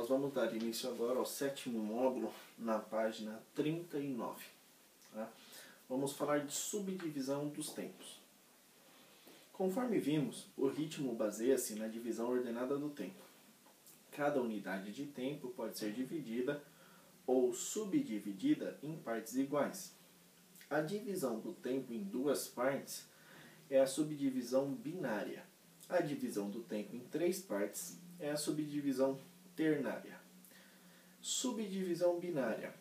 nós vamos dar início agora ao 7º módulo na página 39. Tá? Vamos falar de subdivisão dos tempos. Conforme vimos, o ritmo baseia-se na divisão ordenada do tempo. Cada unidade de tempo pode ser dividida ou subdividida em partes iguais. A divisão do tempo em duas partes é a subdivisão binária. A divisão do tempo em três partes é a subdivisão ternária. Subdivisão binária.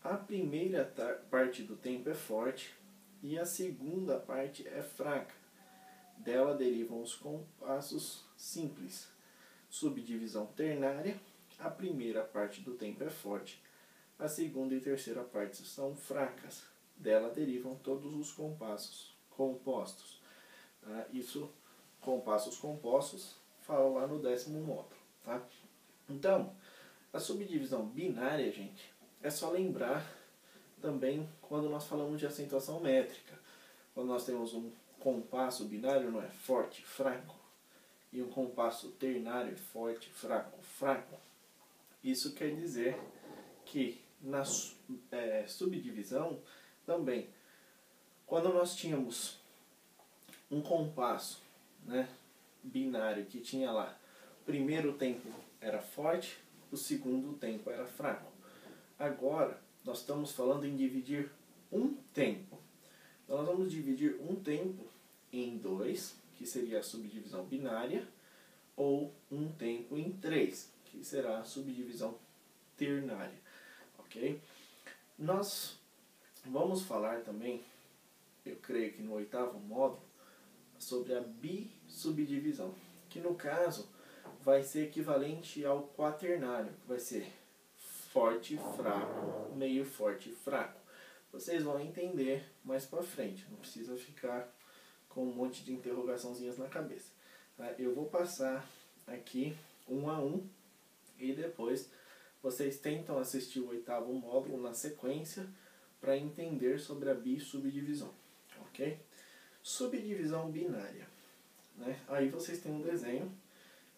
A primeira parte do tempo é forte e a segunda parte é fraca. Dela derivam os compassos simples. Subdivisão ternária. A primeira parte do tempo é forte. A segunda e terceira partes são fracas. Dela derivam todos os compassos compostos. Isso, compassos compostos, fala lá no 10º módulo. Tá? Então, a subdivisão binária, gente, é só lembrar também quando nós falamos de acentuação métrica. Quando nós temos um compasso binário, não é forte, fraco, e um compasso ternário, forte, fraco, fraco. Isso quer dizer que na subdivisão também, quando nós tínhamos um compasso, né, binário que tinha lá, o primeiro tempo era forte, o segundo tempo era fraco. Agora, nós estamos falando em dividir um tempo. Então, nós vamos dividir um tempo em 2, que seria a subdivisão binária, ou um tempo em 3, que será a subdivisão ternária. Ok? Nós vamos falar também, eu creio que no 8º módulo, sobre a bissubdivisão, que no caso vai ser equivalente ao quaternário, que vai ser forte, fraco, meio forte, fraco. Vocês vão entender mais para frente, não precisa ficar com um monte de interrogaçãozinhas na cabeça. Tá? Eu vou passar aqui um a um e depois vocês tentam assistir o 8º módulo na sequência para entender sobre a bissubdivisão. Ok? Subdivisão binária. Né? Aí vocês têm um desenho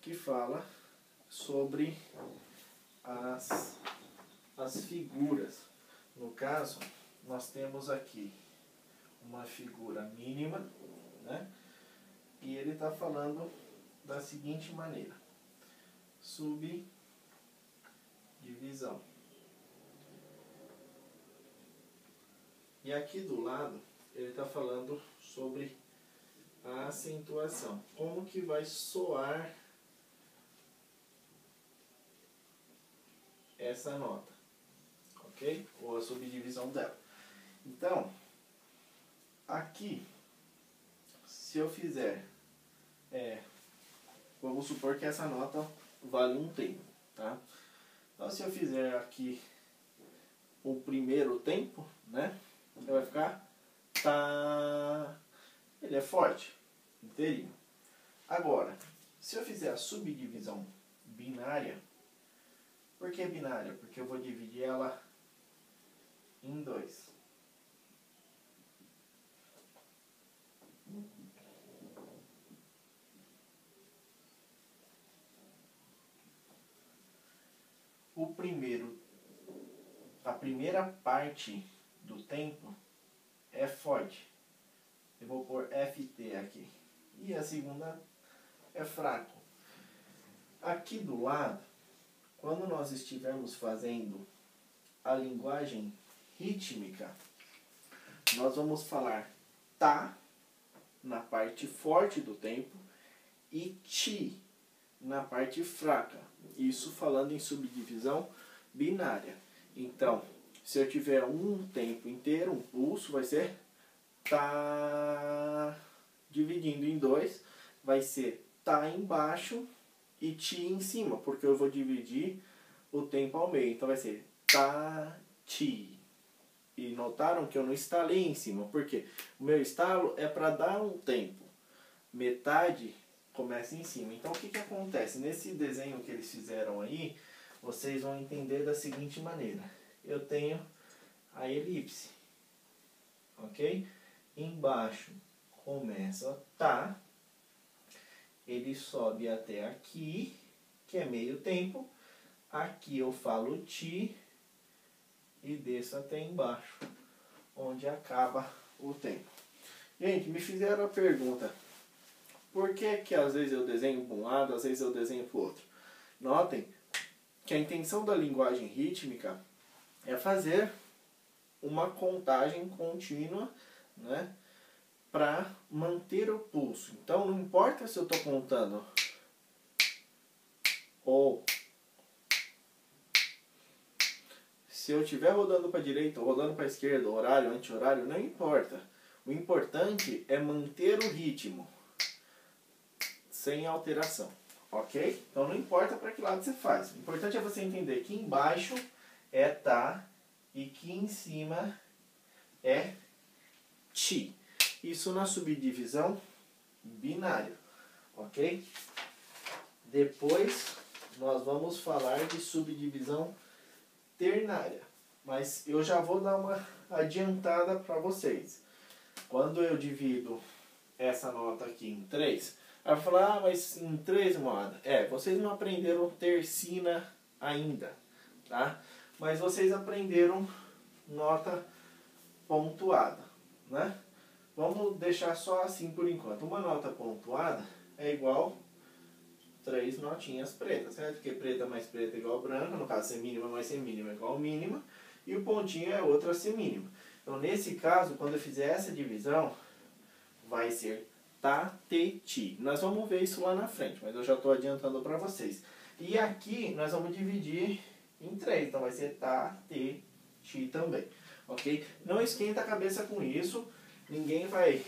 que fala sobre as figuras. No caso, nós temos aqui uma figura mínima, né? E ele está falando da seguinte maneira: subdivisão. E aqui do lado, ele está falando sobre a acentuação. Como que vai soar essa nota, ok? Ou a subdivisão dela. Então, aqui, se eu fizer, vamos supor que essa nota vale um tempo, tá? Então, se eu fizer aqui o primeiro tempo, né? Vai ficar tá. Ele é forte, inteirinho. Agora, se eu fizer a subdivisão binária, por que binária? Porque eu vou dividir ela em 2. A primeira parte do tempo é forte. Eu vou pôr FT aqui. E a segunda é fraco. Aqui do lado, quando nós estivermos fazendo a linguagem rítmica, nós vamos falar tá na parte forte do tempo e ti na parte fraca. Isso falando em subdivisão binária. Então, se eu tiver um tempo inteiro, um pulso, vai ser tá. Dividindo em 2, vai ser tá embaixo e ti em cima, porque eu vou dividir o tempo ao meio. Então vai ser tá, ti. E notaram que eu não estalei em cima, porque o meu estalo é para dar um tempo. Metade começa em cima. Então o que acontece? Nesse desenho que eles fizeram aí, vocês vão entender da seguinte maneira. Eu tenho a elipse, ok? Embaixo começa tá, ele sobe até aqui, que é meio tempo. aqui eu falo ti e desço até embaixo, onde acaba o tempo. Gente, me fizeram a pergunta, por que que às vezes eu desenho para um lado, às vezes eu desenho para o outro? Notem que a intenção da linguagem rítmica é fazer uma contagem contínua, né, para manter o pulso. Então não importa se eu estou contando ou se eu estiver rodando para a direita ou rodando para a esquerda, horário, anti-horário, não importa. O importante é manter o ritmo sem alteração, ok? Então não importa para que lado você faz. O importante é você entender que embaixo é tá e que em cima é ti. Isso na subdivisão binária, ok? Depois nós vamos falar de subdivisão ternária, mas eu já vou dar uma adiantada para vocês. Quando eu divido essa nota aqui em 3, aí vai falar, mas em 3 modas? Vocês não aprenderam tercina ainda, tá? Mas vocês aprenderam nota pontuada, né? Vamos deixar só assim por enquanto. Uma nota pontuada é igual 3 notinhas pretas, certo? Porque preta mais preta é igual branca, no caso semínima mais semínima é igual mínima, e o pontinho é outra semínima. Então nesse caso, quando eu fizer essa divisão, vai ser tá, te, ti. Nós vamos ver isso lá na frente, mas eu já estou adiantando para vocês. E aqui nós vamos dividir em 3, então vai ser tá, te, ti também, ok? Não esquenta a cabeça com isso, ninguém vai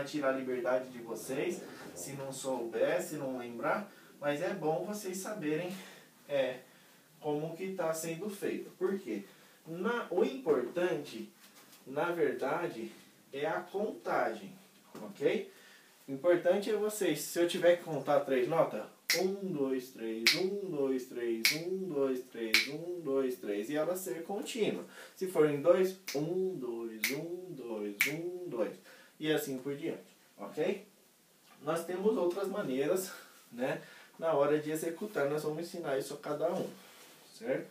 tirar a liberdade de vocês, se não souber, se não lembrar, mas é bom vocês saberem como que está sendo feito. Por quê? O importante, na verdade, é a contagem, ok? O importante é vocês, se eu tiver que contar 3 notas, 1, 2, 3, 1, 2, 3, 1, 2, 3, 1, 2, 3, e ela ser contínua. Se for em 2, 1, 2, 1, 2, 1, 2, e assim por diante, ok? Nós temos outras maneiras, né? Na hora de executar, nós vamos ensinar isso a cada um, certo?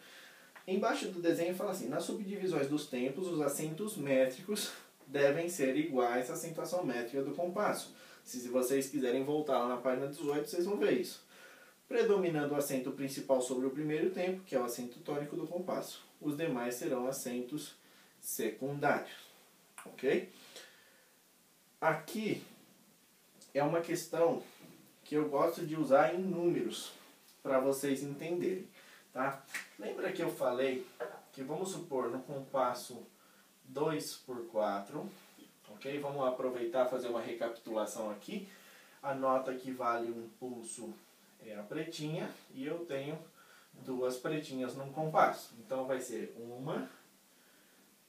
Embaixo do desenho fala assim, nas subdivisões dos tempos, os acentos métricos devem ser iguais à acentuação métrica do compasso. Se vocês quiserem voltar lá na página 18, vocês vão ver isso. Predominando o acento principal sobre o primeiro tempo, que é o acento tônico do compasso. Os demais serão acentos secundários, ok? Aqui é uma questão que eu gosto de usar em números, para vocês entenderem, tá? Lembra que eu falei que, vamos supor, no compasso 2/4, ok? Vamos aproveitar e fazer uma recapitulação aqui. A nota que vale um pulso é a pretinha, e eu tenho 2 pretinhas num compasso. Então vai ser 1,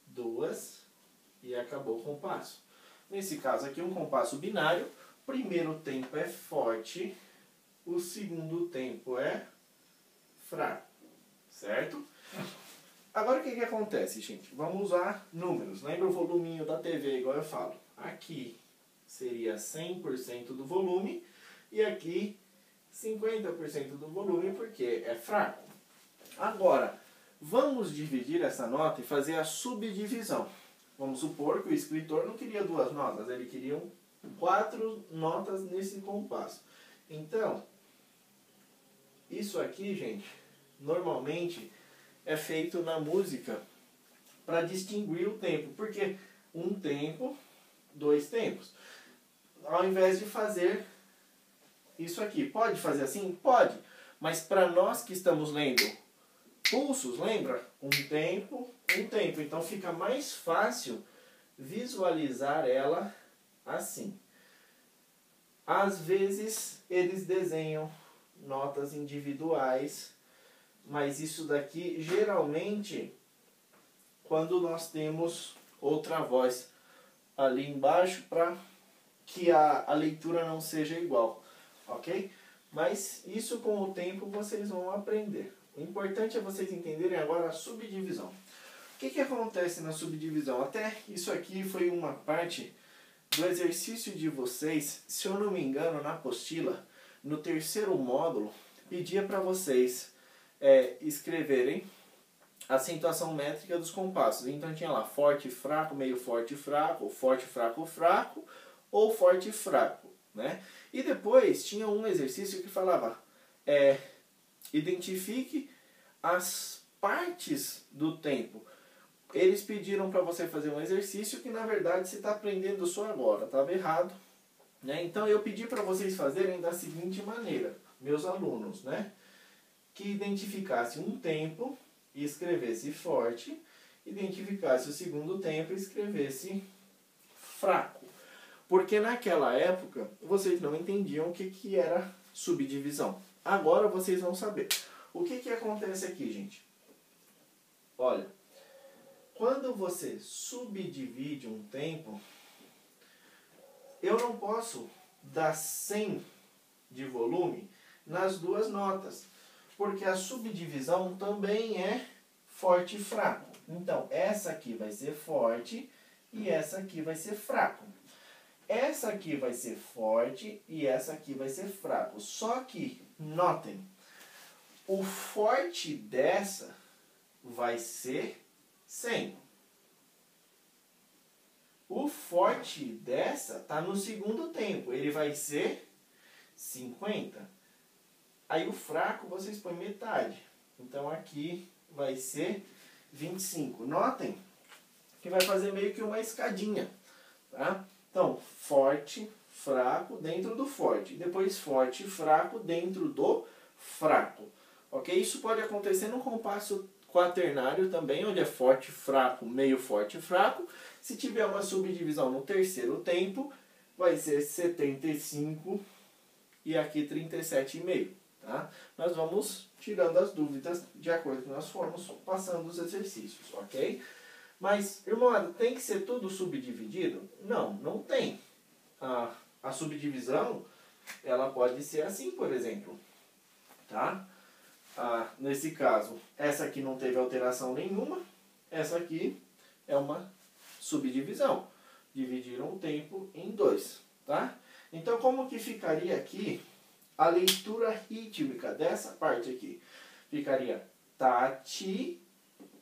2 e acabou o compasso. Nesse caso aqui, um compasso binário. O primeiro tempo é forte, o segundo tempo é fraco, certo? Agora o que acontece, gente? Vamos usar números. Lembra o voluminho da TV, igual eu falo. Aqui seria 100% do volume e aqui 50% do volume, porque é fraco. Agora, vamos dividir essa nota e fazer a subdivisão. Vamos supor que o escritor não queria 2 notas, ele queria 4 notas nesse compasso. Então, isso aqui, gente, normalmente é feito na música para distinguir o tempo. Porque um tempo, 2 tempos. Ao invés de fazer isso aqui. Pode fazer assim? Pode. Mas para nós que estamos lendo pulsos, lembra? Um tempo, um tempo. Então fica mais fácil visualizar ela assim. Às vezes eles desenham notas individuais, mas isso daqui geralmente quando nós temos outra voz ali embaixo para que a leitura não seja igual, ok? Mas isso com o tempo vocês vão aprender. O importante é vocês entenderem agora a subdivisão. O que acontece na subdivisão? Até isso aqui foi uma parte do exercício de vocês, se eu não me engano, na apostila, no 3º módulo, pedia para vocês escreverem a acentuação métrica dos compassos. Então tinha lá forte, fraco, meio forte, fraco, forte, fraco, fraco ou forte, fraco, né? E depois tinha um exercício que falava identifique as partes do tempo. Eles pediram para você fazer um exercício que na verdade você está aprendendo só agora, estava errado, né? Então eu pedi para vocês fazerem da seguinte maneira, meus alunos, né? Que identificasse um tempo e escrevesse forte, identificasse o segundo tempo e escrevesse fraco. Porque naquela época vocês não entendiam o que era subdivisão. Agora vocês vão saber. O que acontece aqui, gente? Olha, quando você subdivide um tempo, eu não posso dar 100 de volume nas duas notas, porque a subdivisão também é forte e fraco. Então, essa aqui vai ser forte e essa aqui vai ser fraco. Essa aqui vai ser forte e essa aqui vai ser fraco. Só que, notem, o forte dessa vai ser 100. O forte dessa está no segundo tempo. Ele vai ser 50. Aí o fraco vocês põem metade. Então aqui vai ser 25. Notem que vai fazer meio que uma escadinha. Tá? Então, forte, fraco dentro do forte. Depois forte, fraco dentro do fraco. Ok? Isso pode acontecer no compasso quaternário também, onde é forte, fraco, meio forte, fraco. Se tiver uma subdivisão no terceiro tempo, vai ser 75 e aqui 37,5. Tá? Nós vamos tirando as dúvidas de acordo com que nós formos passando os exercícios, ok? Mas, irmão, tem que ser tudo subdividido? Não, não tem. A subdivisão, ela pode ser assim, por exemplo. Tá? Nesse caso, essa aqui não teve alteração nenhuma. Essa aqui é uma subdivisão. Dividiram o tempo em 2. Tá? Então, como que ficaria aqui a leitura rítmica dessa parte aqui? Ficaria tá, ti,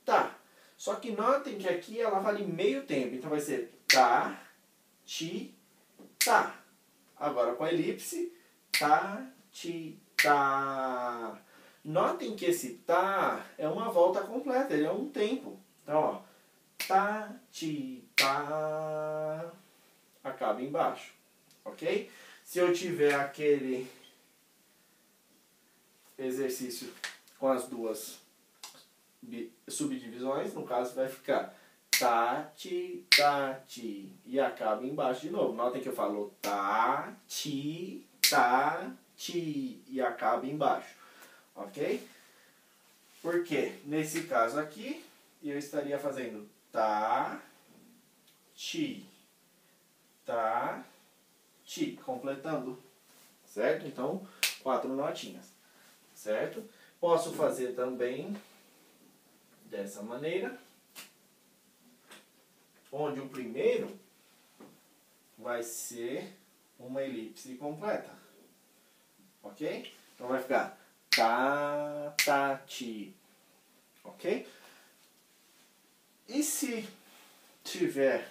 tá. Só que notem que aqui ela vale meio tempo. Então vai ser tá, ti, tá. Agora com a elipse, tá, ti, tá. Notem que esse tá é uma volta completa, ele é um tempo. Então, ó, tá, ti, tá, acaba embaixo, ok? Se eu tiver aquele exercício com as duas subdivisões, no caso vai ficar tati, tati e acaba embaixo de novo. Notem que eu falo tati, tati e acaba embaixo, ok? Porque nesse caso aqui eu estaria fazendo tati, tati, completando, certo? Então 4 notinhas, certo? Posso fazer também dessa maneira, onde o primeiro vai ser uma elipse completa, ok? Então vai ficar tá, tá, ti, ok? E se tiver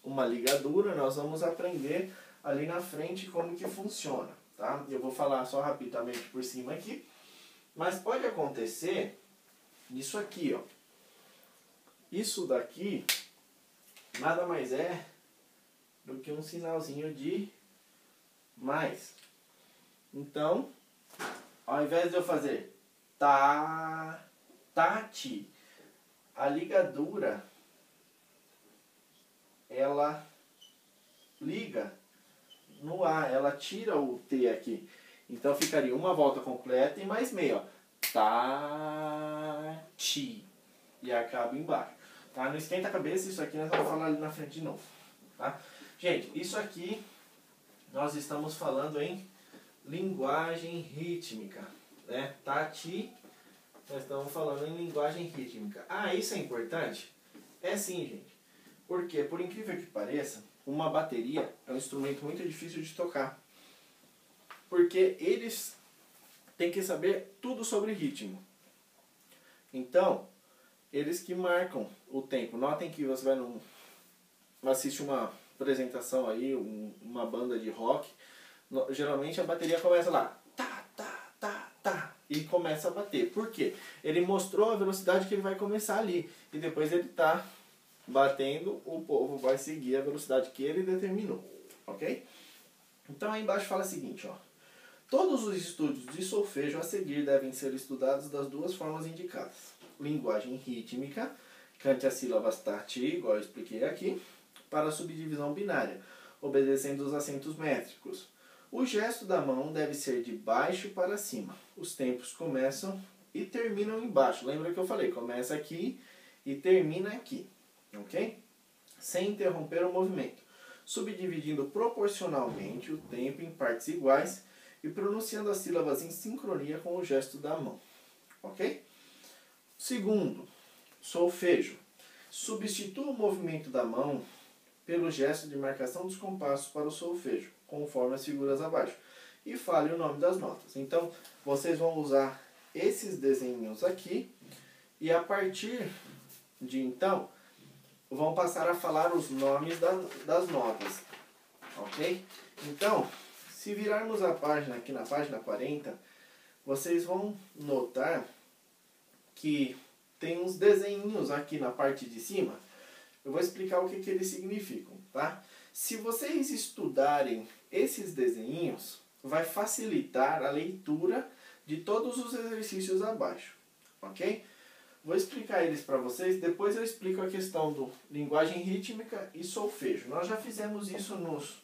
uma ligadura, nós vamos aprender ali na frente como que funciona, tá? Eu vou falar só rapidamente por cima aqui, mas pode acontecer isso aqui, ó. Isso daqui nada mais é do que um sinalzinho de mais. Então, ao invés de eu fazer tá, tati, a ligadura ela liga no A, ela tira o T aqui. Então ficaria uma volta completa e mais meia, ó. Tá, ti. E acaba embaixo. Tá? Não esquenta a cabeça, isso aqui nós vamos falar ali na frente de novo. Tá? Gente, isso aqui nós estamos falando em linguagem rítmica. Né? Tá, ti. Nós estamos falando em linguagem rítmica. Isso é importante? É sim, gente. Porque, por incrível que pareça, uma bateria é um instrumento muito difícil de tocar. Porque eles têm que saber tudo sobre ritmo. Então, eles que marcam o tempo. Notem que você vai assiste uma apresentação aí, uma banda de rock, geralmente a bateria começa lá, tá, tá, tá, tá, e começa a bater. Por quê? Ele mostrou a velocidade que ele vai começar ali, e depois ele tá batendo, o povo vai seguir a velocidade que ele determinou, ok? Então aí embaixo fala o seguinte, ó. Todos os estudos de solfejo a seguir devem ser estudados das duas formas indicadas. Linguagem rítmica, cante as sílabas tati, igual eu expliquei aqui, para a subdivisão binária, obedecendo os acentos métricos. O gesto da mão deve ser de baixo para cima. Os tempos começam e terminam embaixo. Lembra que eu falei? Começa aqui e termina aqui, ok? Sem interromper o movimento, subdividindo proporcionalmente o tempo em partes iguais e pronunciando as sílabas em sincronia com o gesto da mão, ok? Segundo, solfejo. Substitua o movimento da mão pelo gesto de marcação dos compassos para o solfejo, conforme as figuras abaixo, e fale o nome das notas. Então, vocês vão usar esses desenhos aqui e a partir de então, vão passar a falar os nomes das notas, ok? Então, se virarmos a página aqui na página 40, vocês vão notar que tem uns desenhinhos aqui na parte de cima. Eu vou explicar o que eles significam, tá? Se vocês estudarem esses desenhinhos, vai facilitar a leitura de todos os exercícios abaixo, ok? Vou explicar eles para vocês, depois eu explico a questão do linguagem rítmica e solfejo. Nós já fizemos isso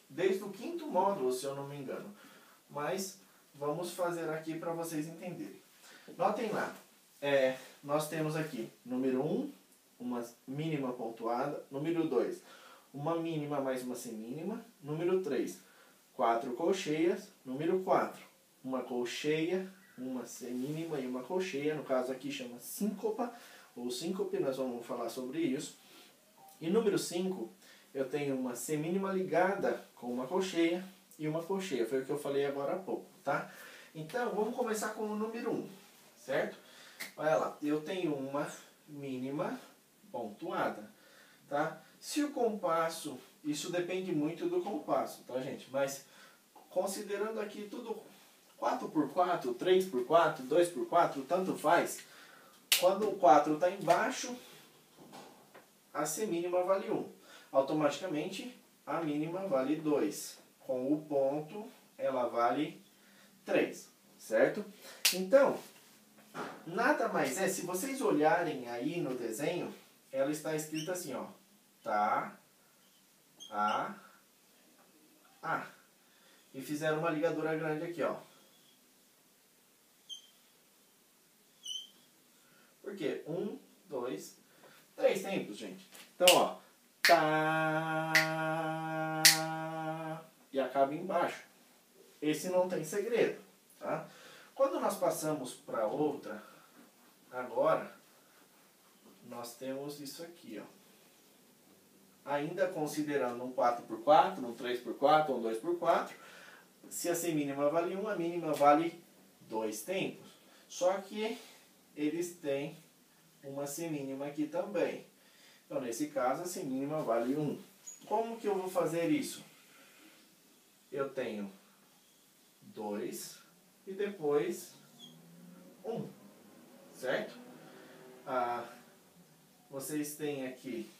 desde o 5º módulo, se eu não me engano. Mas vamos fazer aqui para vocês entenderem. Notem lá, nós temos aqui, número 1, uma mínima pontuada. Número 2, uma mínima mais uma semínima. Número 3, 4 colcheias. Número 4, uma colcheia, uma semínima e uma colcheia. No caso aqui chama síncopa ou síncope, nós vamos falar sobre isso. E número 5, eu tenho uma semínima ligada com uma colcheia e uma colcheia. Foi o que eu falei agora há pouco, tá? Então, vamos começar com o número 1, certo? Olha lá, eu tenho uma mínima pontuada, tá? Se o compasso, isso depende muito do compasso, tá, gente? Mas, considerando aqui tudo 4x4, 3x4, 2x4, tanto faz. Quando o 4 está embaixo, a semínima vale 1. Automaticamente, a mínima vale 2. Com o ponto, ela vale 3, certo? Então, nada mais é, se vocês olharem aí no desenho, ela está escrita assim, ó. Tá, a. E fizeram uma ligadura grande aqui, ó. Por quê? 1, 2, 3 tempos, gente. Então, ó. Tá. E acaba embaixo. Esse não tem segredo, tá? Quando nós passamos para outra, agora, nós temos isso aqui, ó. Ainda considerando um 4x4, um 3x4, um 2x4, se a semínima vale 1, a mínima vale 2 tempos. Só que eles têm uma semínima aqui também. Então, nesse caso, a semínima vale 1. Como que eu vou fazer isso? Eu tenho 2 e depois 1, certo? Vocês têm aqui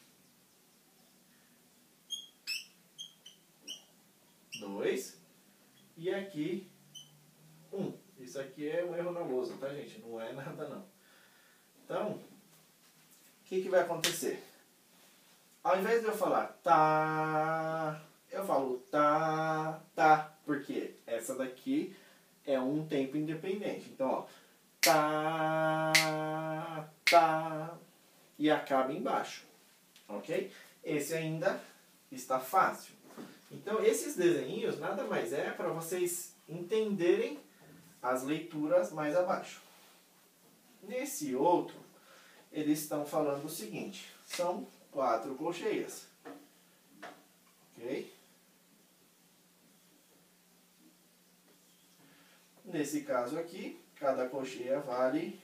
2 e aqui 1. Isso aqui é um erro na lousa, tá, gente? Não é nada, não. Então, o que vai acontecer? Ao invés de eu falar tá, eu falo tá, tá. Porque essa daqui é um tempo independente. Então, ó, tá, tá. E acaba embaixo. Ok? Esse ainda está fácil. Então, esses desenhinhos nada mais é para vocês entenderem as leituras mais abaixo. Nesse outro, eles estão falando o seguinte. São 4 colcheias. Ok? Nesse caso aqui, cada colcheia vale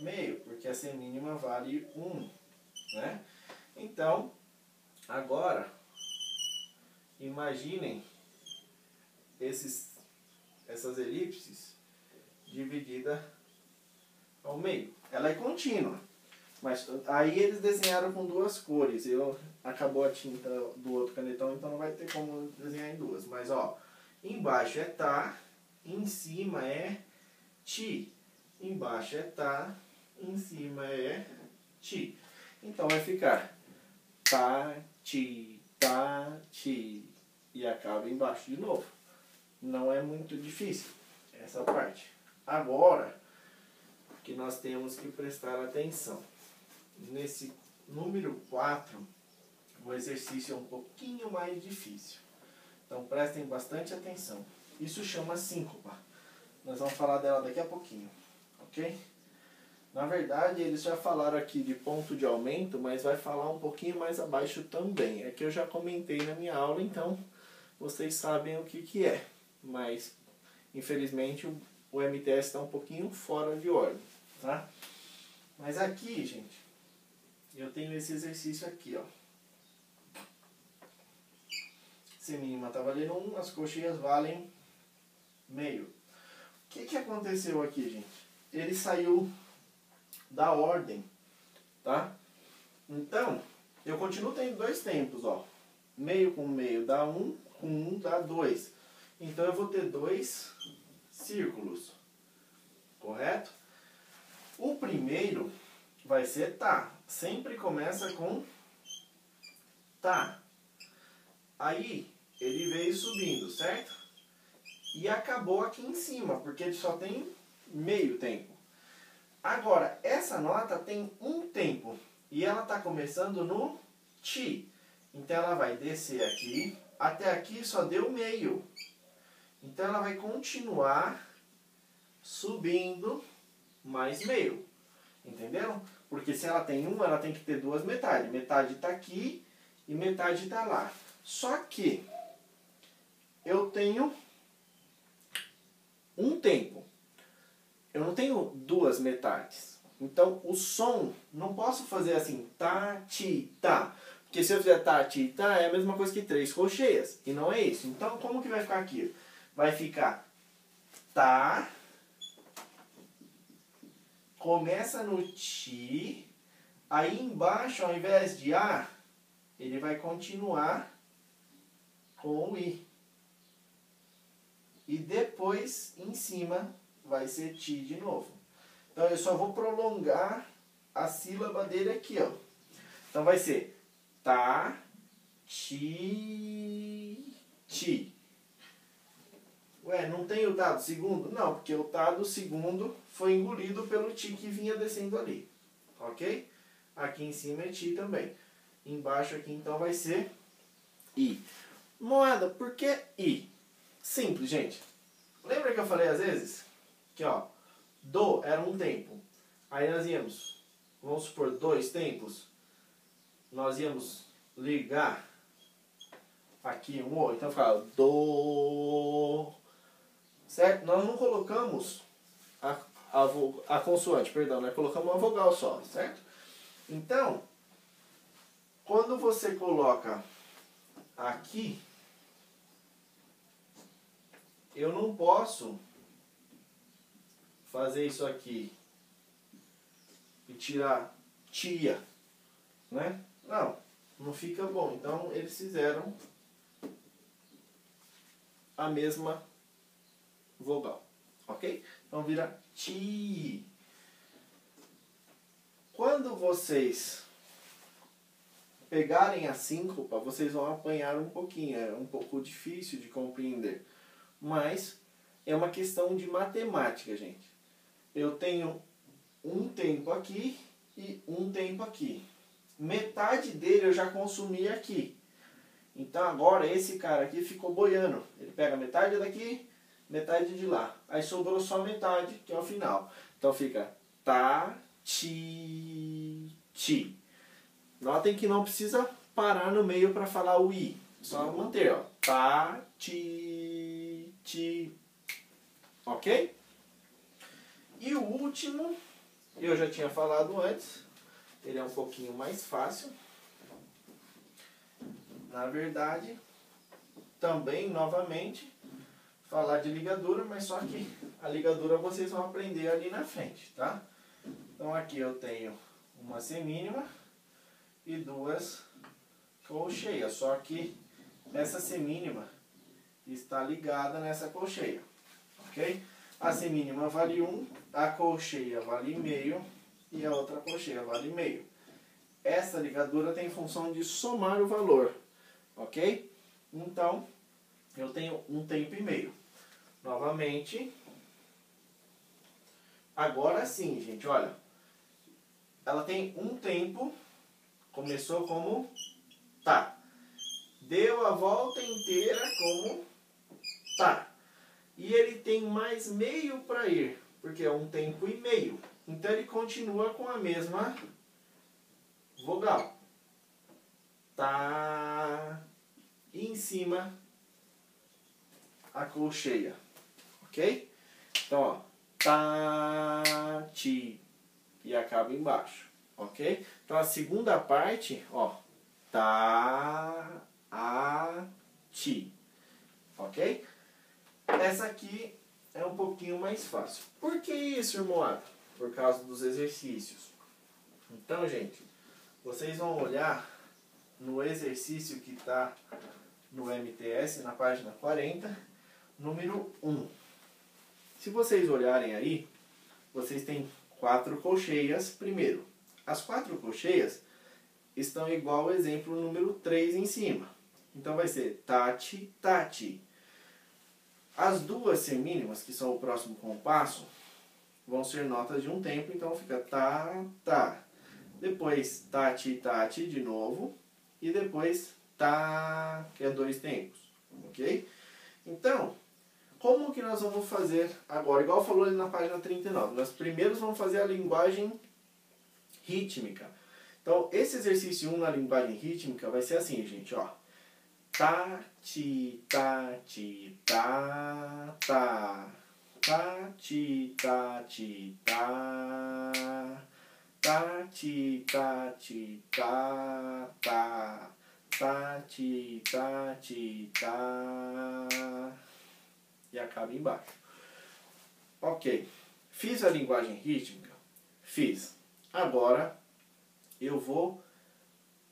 meio, porque a semínima vale 1, né? Então, agora, imaginem essas elipses divididas ao meio. Ela é contínua, mas aí eles desenharam com duas cores. Acabou a tinta do outro canetão, então não vai ter como desenhar em duas. Mas ó, embaixo é tá, em cima é ti. Embaixo é tá, em cima é ti. Então vai ficar tá, ti, e acaba embaixo de novo. Não é muito difícil essa parte. Agora que nós temos que prestar atenção. Nesse número 4, o exercício é um pouquinho mais difícil. Então prestem bastante atenção. Isso chama síncopa. Nós vamos falar dela daqui a pouquinho, ok? Na verdade, eles já falaram aqui de ponto de aumento, mas vai falar um pouquinho mais abaixo também. É que eu já comentei na minha aula, então vocês sabem o que é. Mas, infelizmente, o MTS está um pouquinho fora de ordem, tá? Mas aqui, gente, eu tenho esse exercício aqui, ó. Semínima está valendo 1, as coxinhas valem meio. O que aconteceu aqui, gente? Ele saiu da ordem, tá? Então, eu continuo tendo dois tempos, ó. Meio com meio dá 1, com 1 dá 2. Então eu vou ter dois círculos, correto? O primeiro vai ser tá. Sempre começa com tá. Aí ele veio subindo, certo? E acabou aqui em cima, porque ele só tem meio tempo. Agora, essa nota tem um tempo e ela está começando no ti. Então ela vai descer aqui, até aqui só deu meio. Então ela vai continuar subindo mais meio. Entenderam? Porque se ela tem 1, ela tem que ter duas metades. Metade está aqui e metade está lá. Só que eu tenho um tempo. Eu não tenho duas metades. Então, o som, não posso fazer assim, tá, ti, tá. Porque se eu fizer tá, ti, tá, é a mesma coisa que 3 colcheias. E não é isso. Então, como que vai ficar aqui? Vai ficar tá, começa no ti, aí embaixo, ao invés de a, ele vai continuar com o i. E depois, em cima, vai ser ti de novo. Então eu só vou prolongar a sílaba dele aqui, ó. Então vai ser tá, ti, ti. Ué, não tem o tá do segundo? Não, porque o tá do segundo foi engolido pelo ti que vinha descendo ali. Ok? Aqui em cima é ti também. Embaixo aqui então vai ser i. Moeda, por que i? Simples, gente. Lembra que eu falei às vezes? Que ó, do era um tempo. Aí nós íamos, vamos supor, 2 tempos. Nós íamos ligar aqui um o. Então ficava do. Certo? Nós não colocamos a consoante, perdão, nós colocamos uma vogal só, certo? Então, quando você coloca aqui, eu não posso fazer isso aqui e tirar tia, né? Não, não fica bom. Então eles fizeram a mesma vogal, ok? Então vira ti. Quando vocês pegarem a síncopa, vocês vão apanhar um pouquinho, é um pouco difícil de compreender, mas é uma questão de matemática, gente. Eu tenho um tempo aqui e um tempo aqui. Metade dele eu já consumi aqui. Então agora esse cara aqui ficou boiando. Ele pega metade daqui, metade de lá. Aí sobrou só metade, que é o final. Então fica tá, ti, ti. Notem que não precisa parar no meio para falar o i. Só manter, ó. Tá, ti, ti. Ok? E o último eu já tinha falado antes, ele é um pouquinho mais fácil. Na verdade, também, novamente, falar de ligadura, mas só que a ligadura vocês vão aprender ali na frente, tá? Então aqui eu tenho uma semínima e duas colcheias, só que essa semínima está ligada nessa colcheia, ok? A semínima vale 1, a colcheia vale meio e a outra colcheia vale meio. Essa ligadura tem função de somar o valor, ok? Então, eu tenho um tempo e meio. Novamente, agora sim, gente, olha. Ela tem um tempo, começou como tá. Deu a volta inteira como tá. E ele tem mais meio para ir, porque é um tempo e meio. Então ele continua com a mesma vogal. Tá. E em cima a colcheia. Ok? Então, ó. Tá, ti. E acaba embaixo. Ok? Então a segunda parte, ó. Tá, a, ti. Ok? Essa aqui é um pouquinho mais fácil. Por que isso, irmão? Por causa dos exercícios. Então, gente, vocês vão olhar no exercício que está no MTS, na página 40, número 1. Se vocês olharem aí, vocês têm 4 colcheias primeiro. As 4 colcheias estão igual ao exemplo número 3 em cima. Então vai ser tati, tati. As duas semínimas, que são o próximo compasso, vão ser notas de um tempo, então fica tá, tá. Depois tati, tati de novo. E depois tá, que é 2 tempos. Ok? Então, como que nós vamos fazer agora? Igual falou ali na página 39. Nós primeiro vamos fazer a linguagem rítmica. Então, esse exercício 1 na linguagem rítmica vai ser assim, gente, ó. Tá, ti, tá, ti, tá, tá. Tá, ti, tá, ti, tá. Tá, ti, tá, ti, tá, tá. Tá, ti, tá, ti, tá. E acaba embaixo. Ok. Fiz a linguagem rítmica? Fiz. Agora, eu vou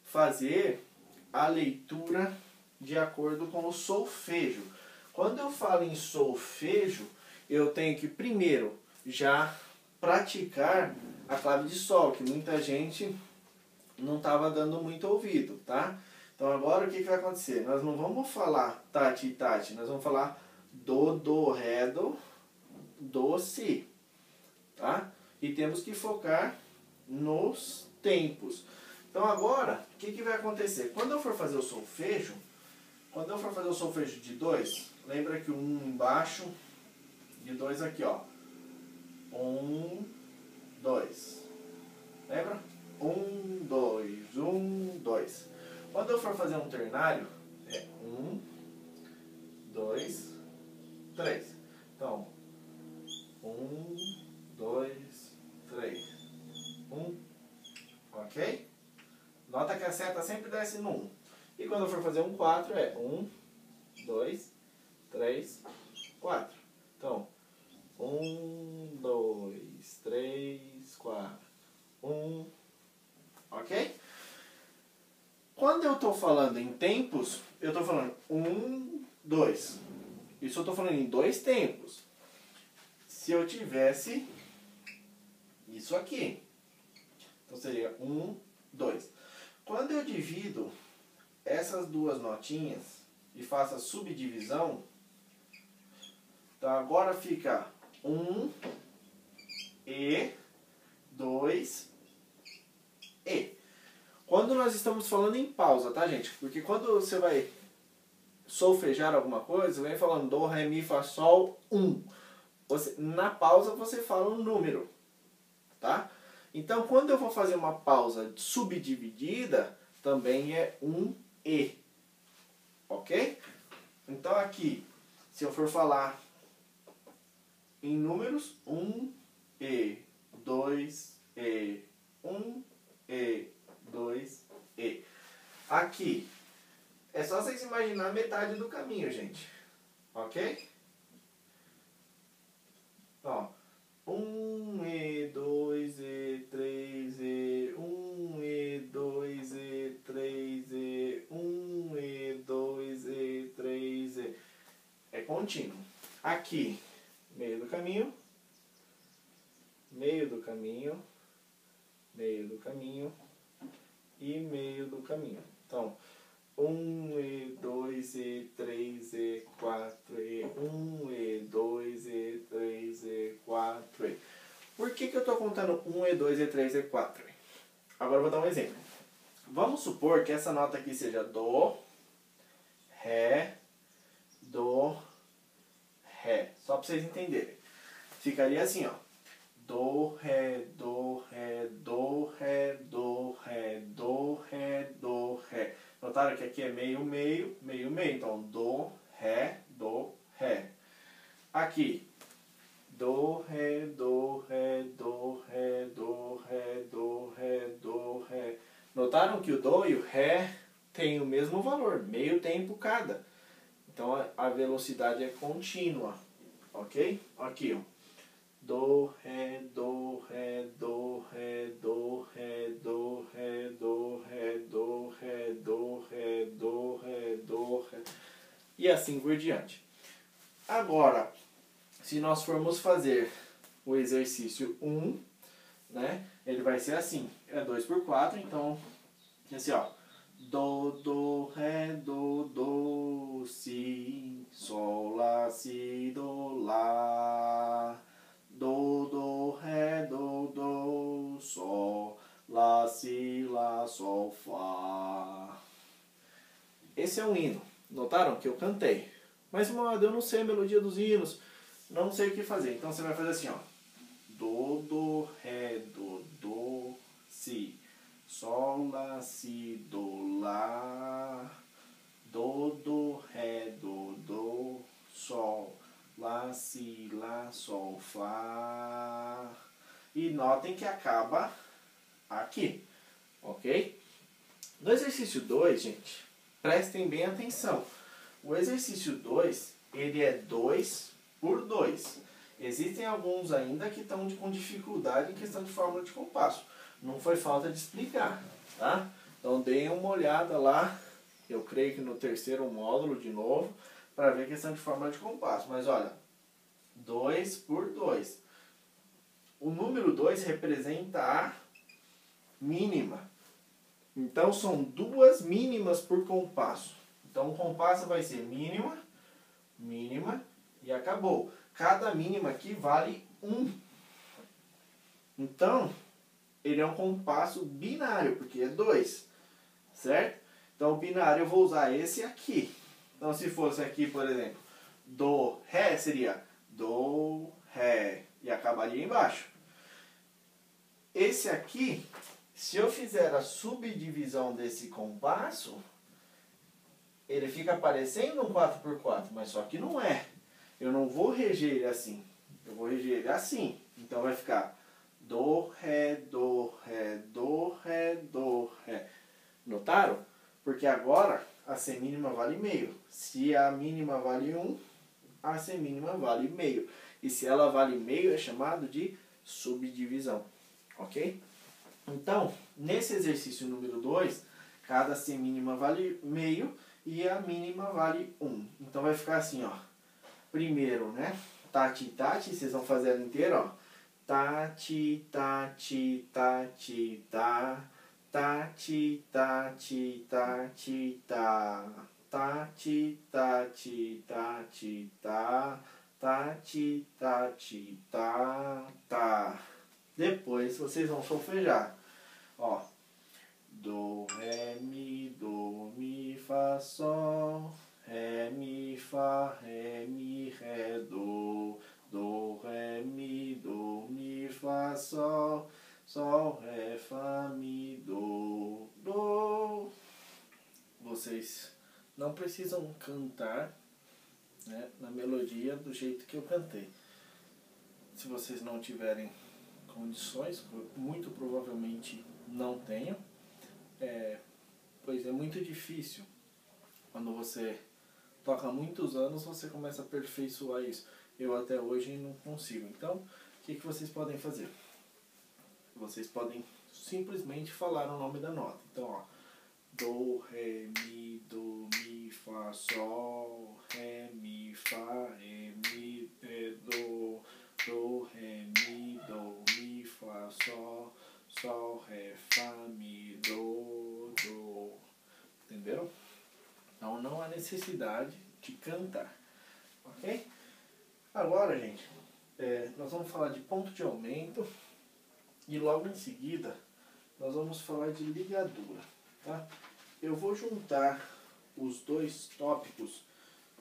fazer a leitura de acordo com o solfejo. Quando eu falo em solfejo, eu tenho que primeiro já praticar a clave de sol, que muita gente não estava dando muito ouvido, tá? Então agora o que vai acontecer? Nós não vamos falar tati, tati, nós vamos falar do, ré, do, si, tá? E temos que focar nos tempos. Então agora, o que vai acontecer? Quando eu for fazer o solfejo, de 2, lembra que o 1 embaixo, de 2 aqui, ó. 1, 2. Lembra? 1, 2, 1, 2. Quando eu for fazer um ternário, é 1, 2, 3. Então, 1, 2, 3. 1. Ok? Nota que a seta sempre desce no 1. E quando eu for fazer um 4, é 1, 2, 3, 4. Então, 1, 2, 3, 4. 1. Ok? Quando eu estou falando em tempos, eu estou falando 1, 2. Isso eu estou falando em 2 tempos. Se eu tivesse isso aqui, então seria 1, 2. Quando eu divido essas duas notinhas e faço a subdivisão, então agora fica 1 e 2 e. Quando nós estamos falando em pausa, tá, gente? Porque quando você vai solfejar alguma coisa, vem falando do, ré, mi, fá, sol, 1. Na pausa você fala um número, tá? Então quando eu vou fazer uma pausa subdividida, também é 1 e. Ok? Então aqui, se eu for falar em números, 1 e, 2, E. 1, E, 2, E. Aqui, é só vocês imaginar metade do caminho, gente. Ok? Ó, 1, E, 2, E, 3, E, 1, E, 2, E, 3, E, 1, E, 2, E, 3, E. É contínuo. Aqui, meio do caminho, meio do caminho, meio do caminho e meio do caminho. Então, 1, E, 2, E, 3, E, 4, E, 1, E, 2, E, 3, E, 4, E. Por que eu estou contando 1, E, 2, E, 3, E, 4, E? Agora eu vou dar um exemplo. Vamos supor que essa nota aqui seja Dó, Ré, Dó, Ré. Só para vocês entenderem. Ficaria assim, ó. Dó, Ré, Dó, Ré, Dó, Ré, Dó, Ré, Dó, Ré, Dó, Ré. Notaram que aqui é meio, meio, meio, meio. Então, Dó, Ré, Dó, Ré. Aqui, Dó, Ré, Dó, Ré, Dó, Ré, Dó, Ré, Dó, Ré, Dó, Ré. Notaram que o Dó e o Ré têm o mesmo valor, meio tempo cada. Então, a velocidade é contínua, ok? Aqui, ó. Dó, Ré, Dó, Ré, Dó, Ré, Dó, Ré, Dó, Ré, Dó, Ré, Dó, Ré, Dó, Ré, Dó, Ré, Dó, Ré. E assim por diante. Agora, se nós formos fazer o exercício 1, né? Ele vai ser assim. É 2 por 4, então, assim, ó. Dó, Dó, Ré, Dó, Dó, Si, Sol, Lá, Si, Dó, Lá. Dó, Dó, Ré, Dó, Dó, Sol, Lá, Si, Lá, Sol, Fá. Esse é um hino. Notaram que eu cantei. Mas, modo, eu não sei a melodia dos hinos. Não sei o que fazer. Então você vai fazer assim, ó. Dó, Dó, Ré, Dó, Dó, Si, Sol, Lá, Si, Dó, Lá. Dó, Dó, Ré, Dó, Dó, Sol, Lá, Si, Lá, Sol, Fá. E notem que acaba aqui, ok? No exercício 2, gente, prestem bem atenção. O exercício 2, ele é 2 por 2. Existem alguns ainda que estão com dificuldade em questão de fórmula de compasso. Não foi falta de explicar, tá? Então deem uma olhada lá, eu creio que no terceiro módulo de novo, para ver a questão de fórmula de compasso. Mas olha, 2 por 2. O número 2 representa a mínima. Então são duas mínimas por compasso. Então o compasso vai ser mínima, mínima e acabou. Cada mínima aqui vale 1. Então, ele é um compasso binário, porque é 2. Certo? Então o binário eu vou usar esse aqui. Então se fosse aqui, por exemplo, Dó, Ré, seria Dó, Ré. E acabaria embaixo. Esse aqui, se eu fizer a subdivisão desse compasso, ele fica parecendo um 4x4, mas só que não é. Eu não vou reger ele assim. Eu vou reger ele assim. Então vai ficar Dó, Ré, Dó, Ré, Dó, Ré, Dó, Ré. Notaram? Porque agora a semínima vale meio. Se a mínima vale 1, a semínima vale meio. E se ela vale meio, é chamado de subdivisão. Ok? Então, nesse exercício número 2, cada semínima vale meio e a mínima vale 1. Então vai ficar assim, ó. Primeiro, né? Tati, tati, vocês vão fazer ela inteira, ó. Tati, tati, tati, tá. Tati, tati, tati, tá. Tati, tati, tati, tá. Tati, tati, tá, tá. Depois vocês vão solfejar. Ó. Dó, ré, mi, fá, sol. Ré, mi, fá, ré, mi, ré, dó. Dó, ré, mi, fá, sol. Sol, ré, fá, mi, dó, dó. Vocês não precisam cantar, né, na melodia do jeito que eu cantei. Se vocês não tiverem condições, muito provavelmente não tenho, pois é muito difícil. Quando você toca há muitos anos, você começa a aperfeiçoar isso. Eu até hoje não consigo. Então, o que vocês podem fazer? Vocês podem simplesmente falar o nome da nota. Então, ó, do, ré, mi, do, mi, fá, sol, ré, mi, fá, ré, mi, do, ré, mi, fá, sol, ré, fá, mi, do. Entenderam? Então não há necessidade de cantar, ok? Agora, gente, nós vamos falar de ponto de aumento e logo em seguida nós vamos falar de ligadura, tá? Eu vou juntar os dois tópicos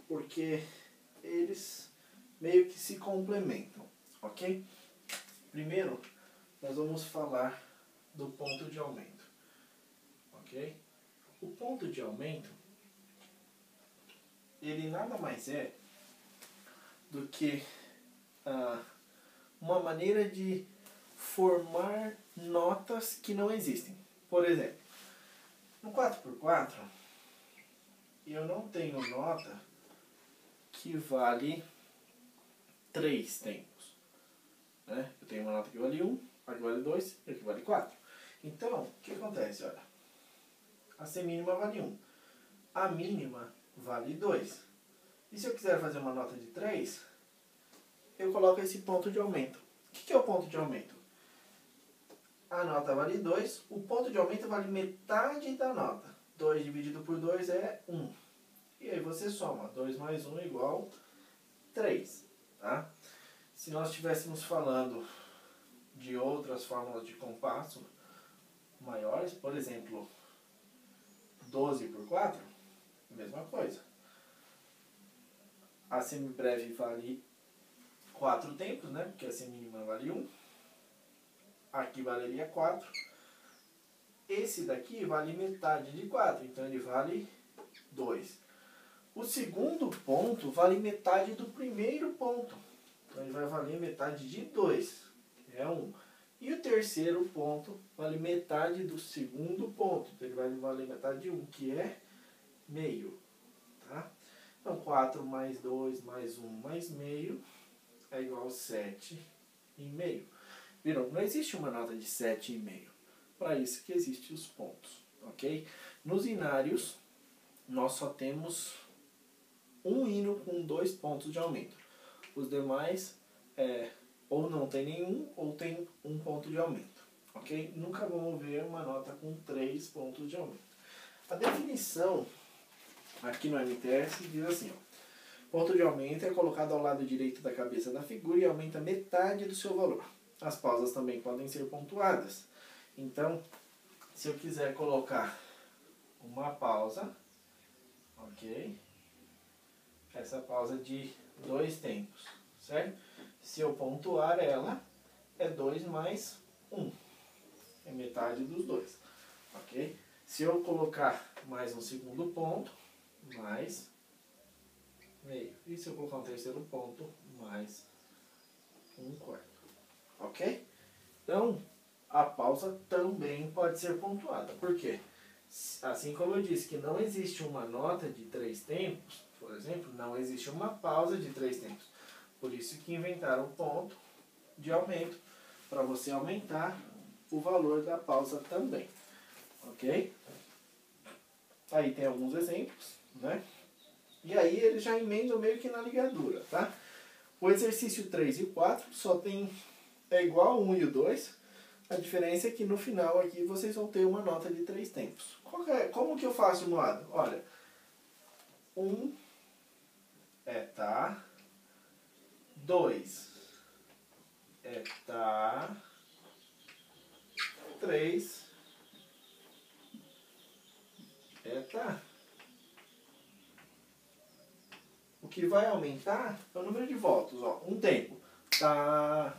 porque eles meio que se complementam, ok? Primeiro, nós vamos falar do ponto de aumento, ok? O ponto de aumento, ele nada mais é do que uma maneira de formar notas que não existem. Por exemplo, no 4x4, eu não tenho nota que vale 3 tempos. Né? Eu tenho uma nota que vale 1, a que vale 2 e a que vale 4. Então, o que acontece? Olha, a semínima vale 1, a mínima vale 2. E se eu quiser fazer uma nota de 3, eu coloco esse ponto de aumento. O que é o ponto de aumento? A nota vale 2, o ponto de aumento vale metade da nota. 2 dividido por 2 é 1. E aí você soma, 2 mais 1 igual 3. Tá? Se nós estivéssemos falando de outras fórmulas de compasso maiores, por exemplo, 12 por 4, mesma coisa. A semibreve vale 4 tempos, né? Porque a semínima vale 1. Aqui valeria 4. Esse daqui vale metade de 4, então ele vale 2. O segundo ponto vale metade do primeiro ponto. Então ele vai valer metade de 2, que é 1. E o terceiro ponto vale metade do segundo ponto. Então ele vai valer metade de 1, que é meio. Tá? Então 4 mais 2 mais 1 mais meio é igual a 7,5. Viram? Não existe uma nota de 7,5. Para isso que existem os pontos. Ok? Nos inários, nós só temos um hino com 2 pontos de aumento. Os demais, ou não tem nenhum, ou tem um ponto de aumento. Ok? Nunca vamos ver uma nota com 3 pontos de aumento. A definição aqui no MTS diz assim, ó. Ponto de aumento é colocado ao lado direito da cabeça da figura e aumenta metade do seu valor. As pausas também podem ser pontuadas. Então, se eu quiser colocar uma pausa, ok? Essa pausa de 2 tempos, certo? Se eu pontuar ela, é 2 mais 1. É metade dos 2, ok? Se eu colocar mais um segundo ponto, mais meio. E se eu colocar um terceiro ponto, mais 1/4. Ok? Então, a pausa também pode ser pontuada. Por quê? Assim como eu disse que não existe uma nota de 3 tempos, por exemplo, não existe uma pausa de 3 tempos. Por isso que inventaram o ponto de aumento, para você aumentar o valor da pausa também. Ok? Aí tem alguns exemplos, né? E aí eles já emendam meio que na ligadura, tá? O exercício 3 e o 4 só tem... é igual ao 1 e o 2. A diferença é que no final aqui vocês vão ter uma nota de 3 tempos. Como que eu faço no lado? Olha, 1 é tá, 2 é tá, 3 é tá. O que vai aumentar é o número de voltas. Ó, um tempo, tá,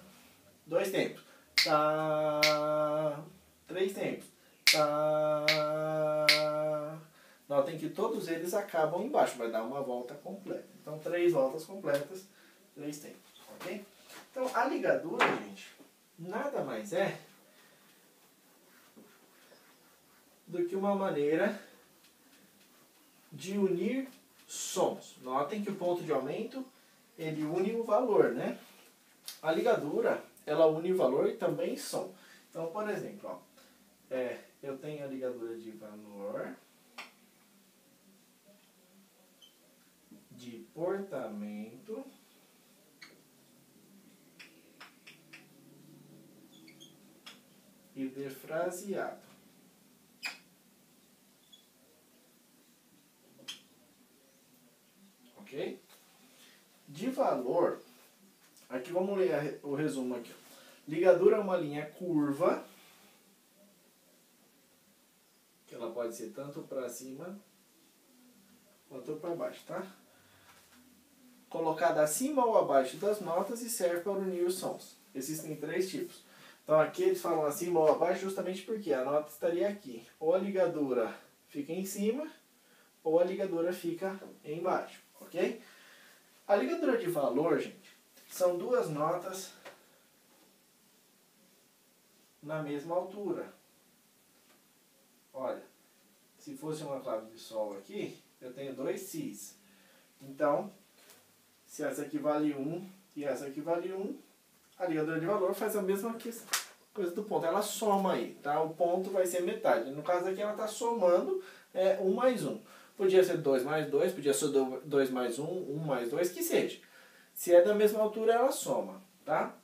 2 tempos, tá, 3 tempos, tá. Notem que todos eles acabam embaixo, vai dar uma volta completa. Então, 3 voltas completas, 3 tempos, ok? Então, a ligadura, gente, nada mais é do que uma maneira de unir sons. Notem que o ponto de aumento, ele une o valor, né? A ligadura, ela une o valor e também som. Então, por exemplo, ó, eu tenho a ligadura de valor, de portamento e de fraseado. Ok? De valor, aqui vamos ler o resumo aqui. Ligadura é uma linha curva, que ela pode ser tanto para cima quanto para baixo, tá? Colocada acima ou abaixo das notas e serve para unir os sons. Existem 3 tipos. Então aqui eles falam acima ou abaixo justamente porque a nota estaria aqui. Ou a ligadura fica em cima, ou a ligadura fica embaixo, ok? A ligadura de valor, gente, são 2 notas na mesma altura. Olha, se fosse uma clave de sol aqui, eu tenho 2 sis. Então, se essa aqui vale 1 e essa aqui vale 1, a ligadura de valor faz a mesma coisa do ponto. Ela soma aí, tá? O ponto vai ser metade. No caso aqui ela está somando 1 mais 1. Podia ser 2 mais 2, podia ser 2 mais 1, 1 mais 2, que seja. Se é da mesma altura, ela soma, tá?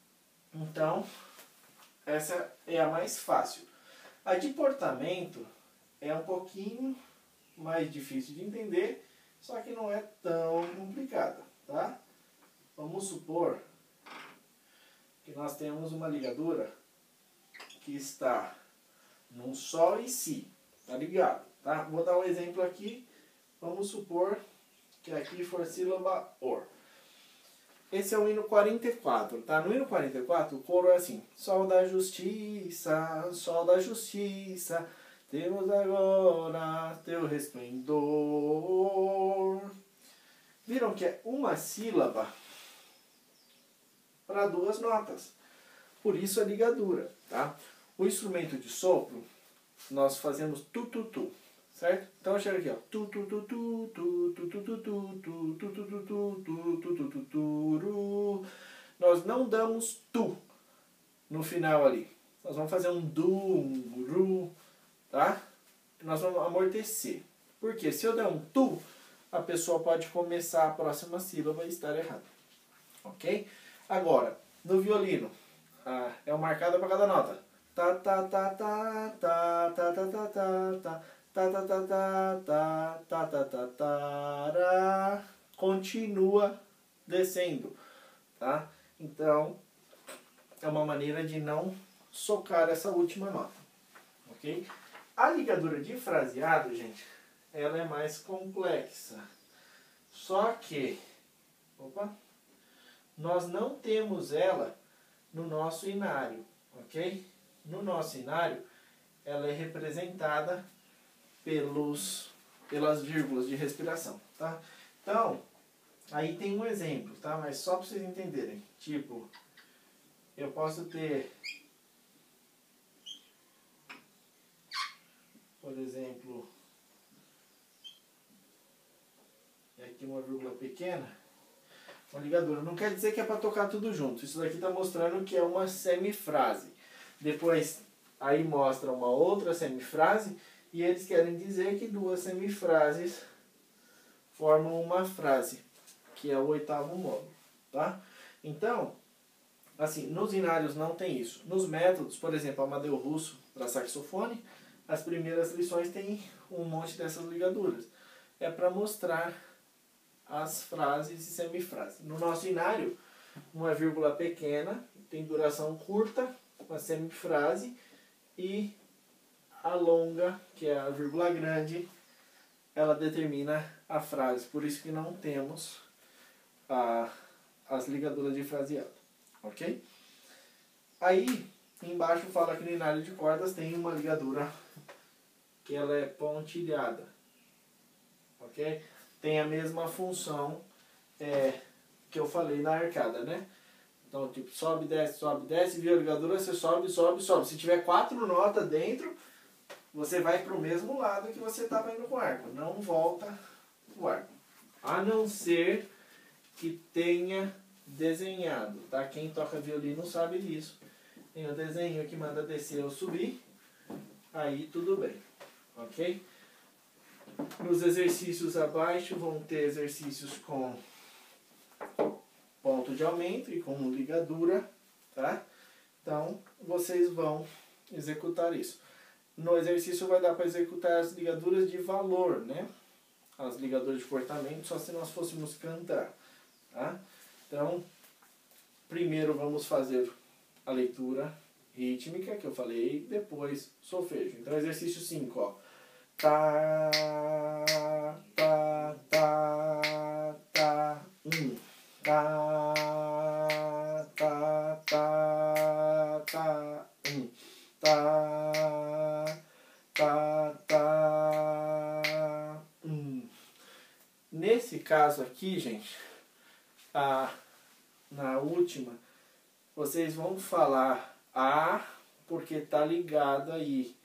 Então, essa é a mais fácil. A de portamento é um pouquinho mais difícil de entender, só que não é tão complicada, tá? Vamos supor que nós temos uma ligadura que está num sol e si, tá ligado? Tá? Vou dar um exemplo aqui. Vamos supor que aqui for sílaba OR. Esse é o hino 44, tá? No hino 44, o coro é assim: Sol da justiça, temos agora teu resplendor. Viram que é uma sílaba para 2 notas. Por isso a ligadura, tá? O instrumento de sopro, nós fazemos tu, certo? Então eu chego aqui, ó, tu, nós não damos tu no final ali. Nós vamos fazer um du, um ru, tá? Nós vamos amortecer. Porque se eu der um tu, a pessoa pode começar a próxima sílaba e estar errado. Ok? Agora, no violino, é uma marcada para cada nota. Ta ta ta ta ta ta ta ta ta ta ta ta ta ta ta ta ta. Continua descendo, tá? Então é uma maneira de não socar essa última nota, ok? A ligadura de fraseado, gente, ela é mais complexa. Só que, nós não temos ela no nosso inário, ok? No nosso inário, ela é representada pelas vírgulas de respiração, tá? Então, aí tem um exemplo, tá? Mas só para vocês entenderem. Tipo, eu posso ter, por exemplo, aqui uma vírgula pequena, uma ligadura. Não quer dizer que é para tocar tudo junto. Isso daqui está mostrando que é uma semifrase. Depois, aí mostra uma outra semifrase e eles querem dizer que 2 semifrases formam uma frase, que é o 8º módulo, tá? Então, assim, nos inários não tem isso. Nos métodos, por exemplo, Amadeu Russo para saxofone, as primeiras lições tem um monte dessas ligaduras. É para mostrar as frases e semifrases. No nosso inário, uma vírgula pequena tem duração curta, uma semifrase, e a longa, que é a vírgula grande, ela determina a frase. Por isso que não temos as ligaduras de fraseado, ok? Aí, embaixo fala que no inário de cordas tem uma ligadura que ela é pontilhada, ok? Tem a mesma função que eu falei na arcada, né? Então, tipo, sobe, desce, viu a ligadura, você sobe, sobe, sobe. Se tiver 4 notas dentro, você vai para o mesmo lado que você estava indo com o arco. Não volta o arco. A não ser que tenha desenhado, tá? Quem toca violino sabe disso. Tem o desenho que manda descer ou subir. Aí tudo bem, ok? Nos exercícios abaixo vão ter exercícios com ponto de aumento e com ligadura, tá? Então, vocês vão executar isso. No exercício vai dar para executar as ligaduras de valor, né? As ligaduras de portamento, só se nós fôssemos cantar, tá? Então, primeiro vamos fazer a leitura rítmica, que eu falei, depois solfejo. Então, exercício 5, ó. Tá, tá, tá, tá, tá, tá, tá, tá, tá, tá, tá, Nesse caso aqui, gente, na última, vocês vão falar A porque tá ligado aí,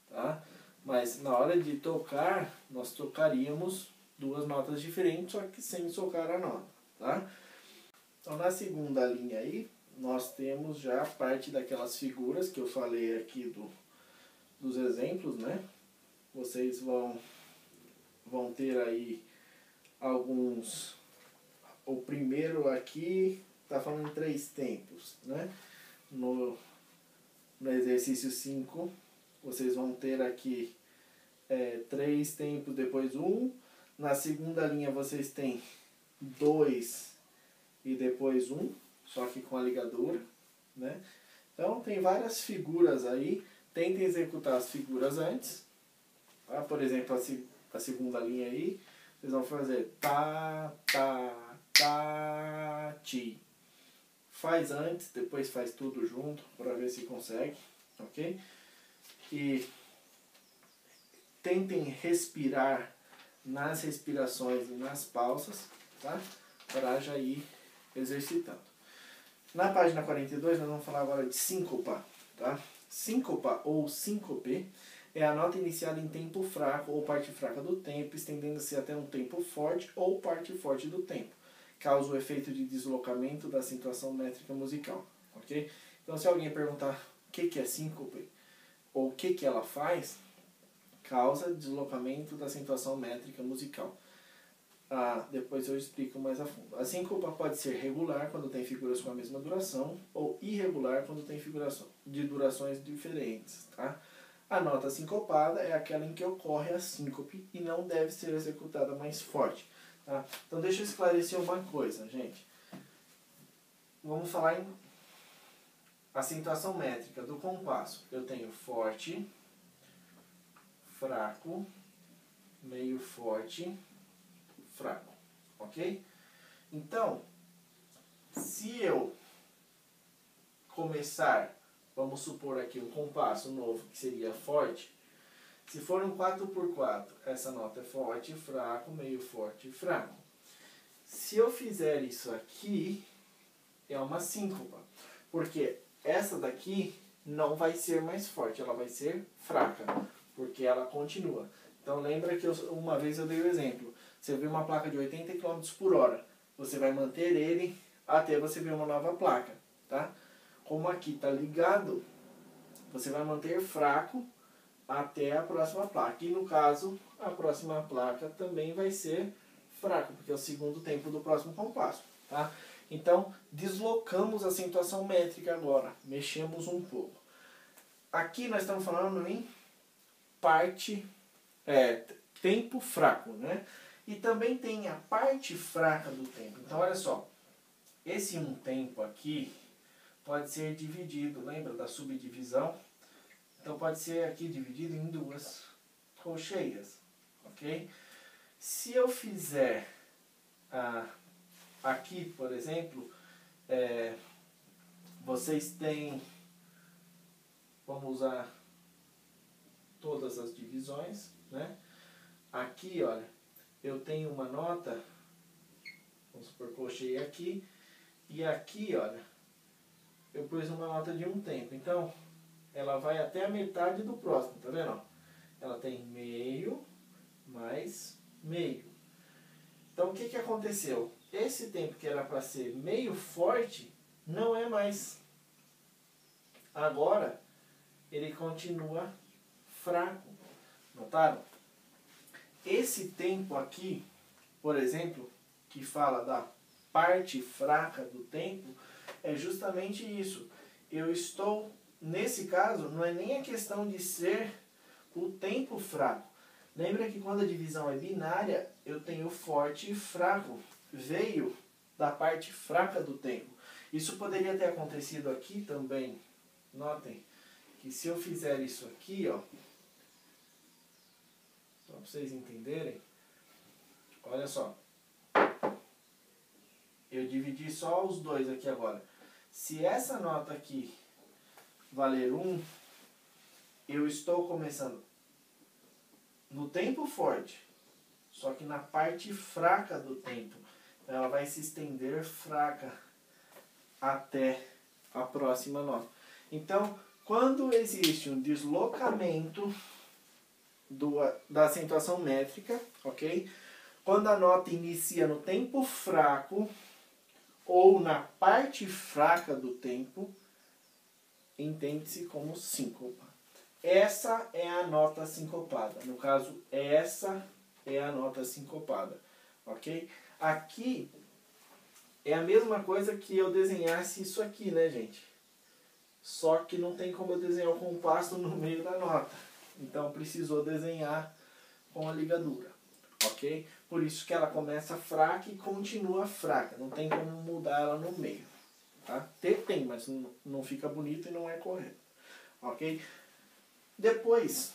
tá? Mas na hora de tocar, nós tocaríamos 2 notas diferentes, só que sem socar a nota, tá? Então na segunda linha aí, nós temos já parte daquelas figuras que eu falei aqui dos exemplos, né? Vocês vão ter aí alguns... O primeiro aqui tá falando em 3 tempos, né? No exercício 5, vocês vão ter aqui 3 tempos, depois 1. Na segunda linha vocês têm 2 e depois 1, só que com a ligadura, né? Então tem várias figuras aí. Tentem executar as figuras antes, tá? Por exemplo, a segunda linha aí, vocês vão fazer tá, tá, tá, ti. Faz antes, depois faz tudo junto, para ver se consegue, ok? E tentem respirar nas respirações e nas pausas, tá? Para já ir exercitando. Na página 42, nós vamos falar agora de síncopa, tá? Síncopa ou síncope é a nota iniciada em tempo fraco ou parte fraca do tempo, estendendo-se até um tempo forte ou parte forte do tempo. Causa o efeito de deslocamento da acentuação métrica musical, ok? Então, se alguém perguntar o que é síncope ou o que ela faz, causa deslocamento da acentuação métrica musical. Depois eu explico mais a fundo. A síncopa pode ser regular quando tem figuras com a mesma duração ou irregular quando tem figuração de durações diferentes, tá? A nota sincopada é aquela em que ocorre a síncope e não deve ser executada mais forte. Tá? Então deixa eu esclarecer uma coisa, gente. Vamos falar em acentuação métrica do compasso. Eu tenho forte, fraco, meio forte, fraco, ok? Então, se eu começar, vamos supor aqui um compasso novo que seria forte, se for um 4x4, essa nota é forte, fraco, meio forte, fraco. Se eu fizer isso aqui, é uma síncopa, porque essa daqui não vai ser mais forte, ela vai ser fraca, porque ela continua. Então lembra que uma vez eu dei o exemplo, você vê uma placa de 80 km por hora, você vai manter ele até você ver uma nova placa, tá? Como aqui está ligado, você vai manter fraco até a próxima placa. E no caso, a próxima placa também vai ser fraca, porque é o segundo tempo do próximo compasso, tá? Então, deslocamos a acentuação métrica agora, mexemos um pouco. Aqui nós estamos falando em tempo fraco, né? E também tem a parte fraca do tempo. Então, olha só, esse um tempo aqui pode ser dividido, lembra da subdivisão? Então pode ser aqui dividido em 2 colcheias, ok? Se eu fizer aqui, por exemplo, vocês têm, vamos usar todas as divisões, né? Aqui, olha, eu tenho uma nota, vamos supor, colcheia aqui, e aqui, olha, eu pus uma nota de um tempo. Então, ela vai até a metade do próximo, tá vendo? Ela tem meio mais meio. Então, o que que aconteceu? Esse tempo que era para ser meio forte, não é mais. Agora, ele continua fraco. Notaram? Esse tempo aqui, por exemplo, que fala da parte fraca do tempo, é justamente isso. Eu estou, nesse caso, não é nem a questão de ser o tempo fraco. Lembra que quando a divisão é binária, eu tenho forte e fraco. Veio da parte fraca do tempo. Isso poderia ter acontecido aqui também. Notem que se eu fizer isso aqui, ó, só para vocês entenderem, olha só. Eu dividi só os dois aqui agora. Se essa nota aqui valer 1, eu estou começando no tempo forte, só que na parte fraca do tempo. Ela vai se estender fraca até a próxima nota. Então, quando existe um deslocamento da acentuação métrica, ok? Quando a nota inicia no tempo fraco ou na parte fraca do tempo, entende-se como síncopa. Essa é a nota sincopada. No caso, essa é a nota sincopada, ok? Aqui é a mesma coisa que eu desenhasse isso aqui, né, gente? Só que não tem como eu desenhar o compasso no meio da nota. Então, precisou desenhar com a ligadura, ok? Por isso que ela começa fraca e continua fraca. Não tem como mudar ela no meio, tá? Tem, mas não fica bonito e não é correto, ok? Depois,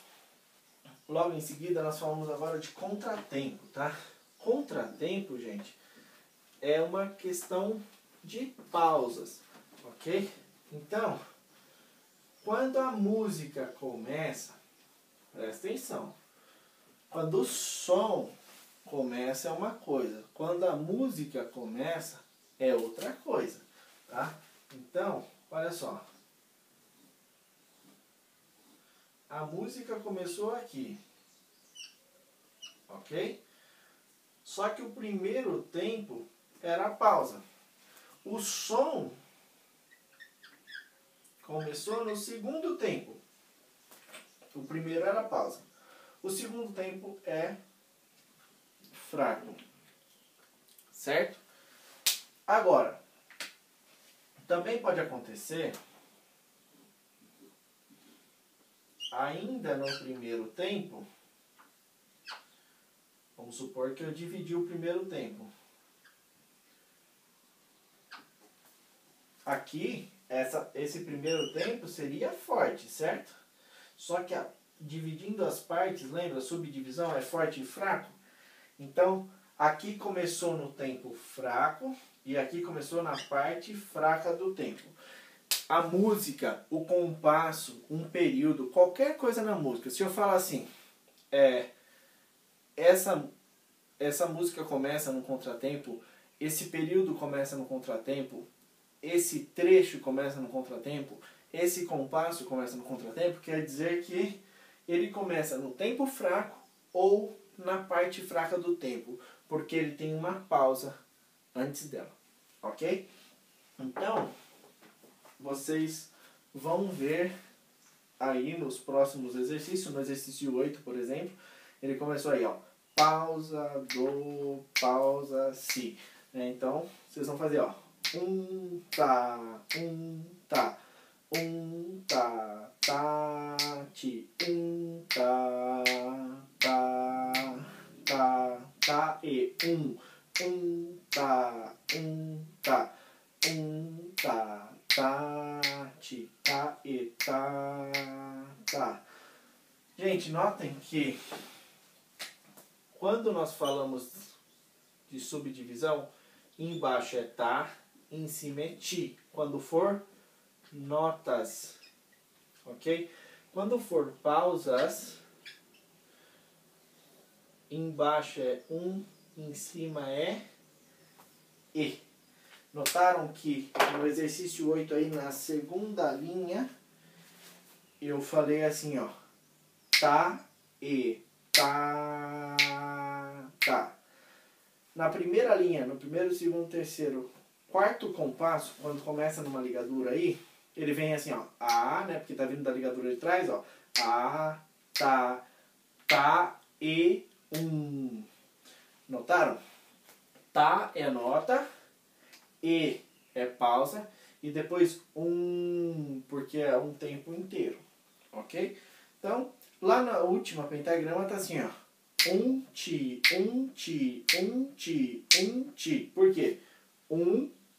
logo em seguida, nós falamos agora de contratempo, tá? Contratempo, gente, é uma questão de pausas, ok? Então, quando a música começa, presta atenção, quando o som começa é uma coisa, quando a música começa é outra coisa, tá? Então, olha só. A música começou aqui, ok? Só que o primeiro tempo era a pausa. O som começou no segundo tempo. O primeiro era a pausa. O segundo tempo é fraco, certo? Agora, também pode acontecer, ainda no primeiro tempo, vamos supor que eu dividi o primeiro tempo. Aqui, esse primeiro tempo seria forte, certo? Só que dividindo as partes, lembra? A subdivisão é forte e fraco. Então, aqui começou no tempo fraco e aqui começou na parte fraca do tempo. A música, o compasso, um período, qualquer coisa na música. Se eu falar assim, essa música começa no contratempo, esse período começa no contratempo, esse trecho começa no contratempo, esse compasso começa no contratempo, quer dizer que ele começa no tempo fraco ou na parte fraca do tempo, porque ele tem uma pausa antes dela, ok? Então, vocês vão ver aí nos próximos exercícios, no exercício 8, por exemplo, ele começou aí, ó, pausa, do, pausa, si. Então, vocês vão fazer, ó, tá, tá, tá, ti, tá, e tá, ti, e tá. Gente, notem que quando nós falamos de subdivisão, embaixo é tá, em cima é ti. Quando for notas, ok? Quando for pausas, embaixo é em cima é e. Notaram que no exercício 8 aí, na segunda linha, eu falei assim, ó. Tá, e, tá, tá. Na primeira linha, no primeiro, segundo, terceiro, quarto compasso, quando começa numa ligadura aí, ele vem assim, ó. A, né? Porque tá vindo da ligadura de trás, ó. A, tá, e, Notaram? Tá é a nota, e é pausa, e depois porque é um tempo inteiro, ok? Então, lá na última pentagrama tá assim, ó. Ti. Por quê?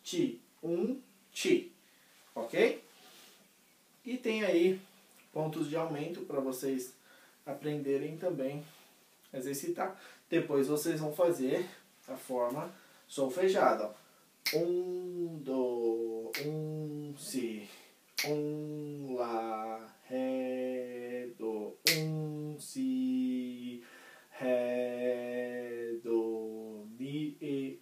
Ti. Ok? E tem aí pontos de aumento para vocês aprenderem também a exercitar. Depois vocês vão fazer a forma solfejada, ó. Do, si, lá, ré, do, si, ré, do, mi, e,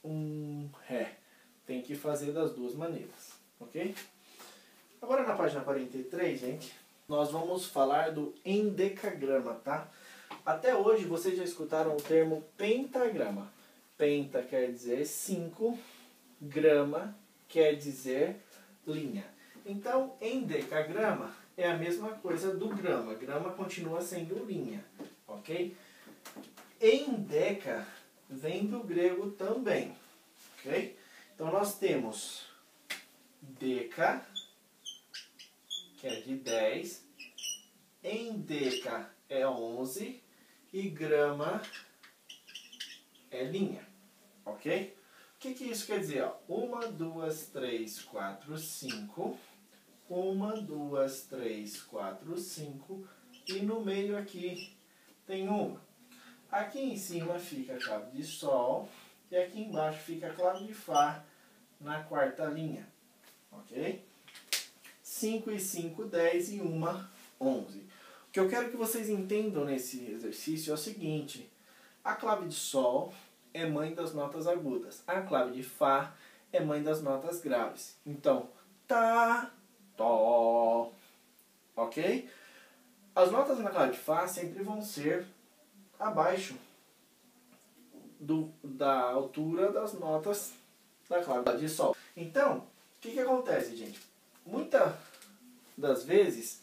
mi, ré. Tem que fazer das duas maneiras, ok? Agora na página 43, gente, nós vamos falar do endecagrama, tá? Até hoje vocês já escutaram o termo pentagrama. Penta quer dizer 5, grama quer dizer linha. Então, endecagrama é a mesma coisa do grama. Grama continua sendo linha, ok? Endeca vem do grego também, ok? Então, nós temos deca, que é de 10, endeca é 11 e grama é linha. Ok? O que isso quer dizer? 1, 2, 3, 4, 5. 1, 2, 3, 4, 5. E no meio aqui tem uma. Aqui em cima fica a clave de Sol. E aqui embaixo fica a clave de Fá na quarta linha. Ok? 5 e 5, 10 e 1, 11. O que eu quero que vocês entendam nesse exercício é o seguinte. A clave de Sol é mãe das notas agudas. A clave de Fá é mãe das notas graves. Então, Tá, Tó, ok? As notas na clave de Fá sempre vão ser abaixo da altura das notas da clave de Sol. Então, o que acontece, gente? Muitas das vezes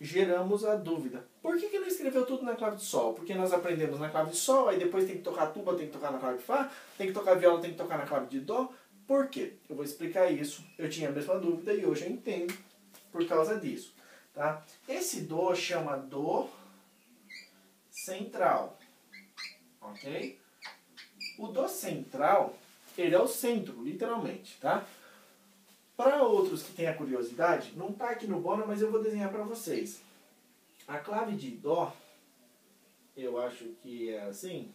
geramos a dúvida. Por que não escreveu tudo na clave de Sol? Porque nós aprendemos na clave de Sol, aí depois tem que tocar tuba, tem que tocar na clave de Fá, tem que tocar viola, tem que tocar na clave de Dó. Por quê? Eu vou explicar isso. Eu tinha a mesma dúvida e hoje eu entendo por causa disso. Tá? Esse Dó chama Dó central. Ok? O Dó central, ele é o centro, literalmente. Tá? Para outros que têm a curiosidade, não está aqui no bono, mas eu vou desenhar para vocês. A clave de Dó, eu acho que é assim,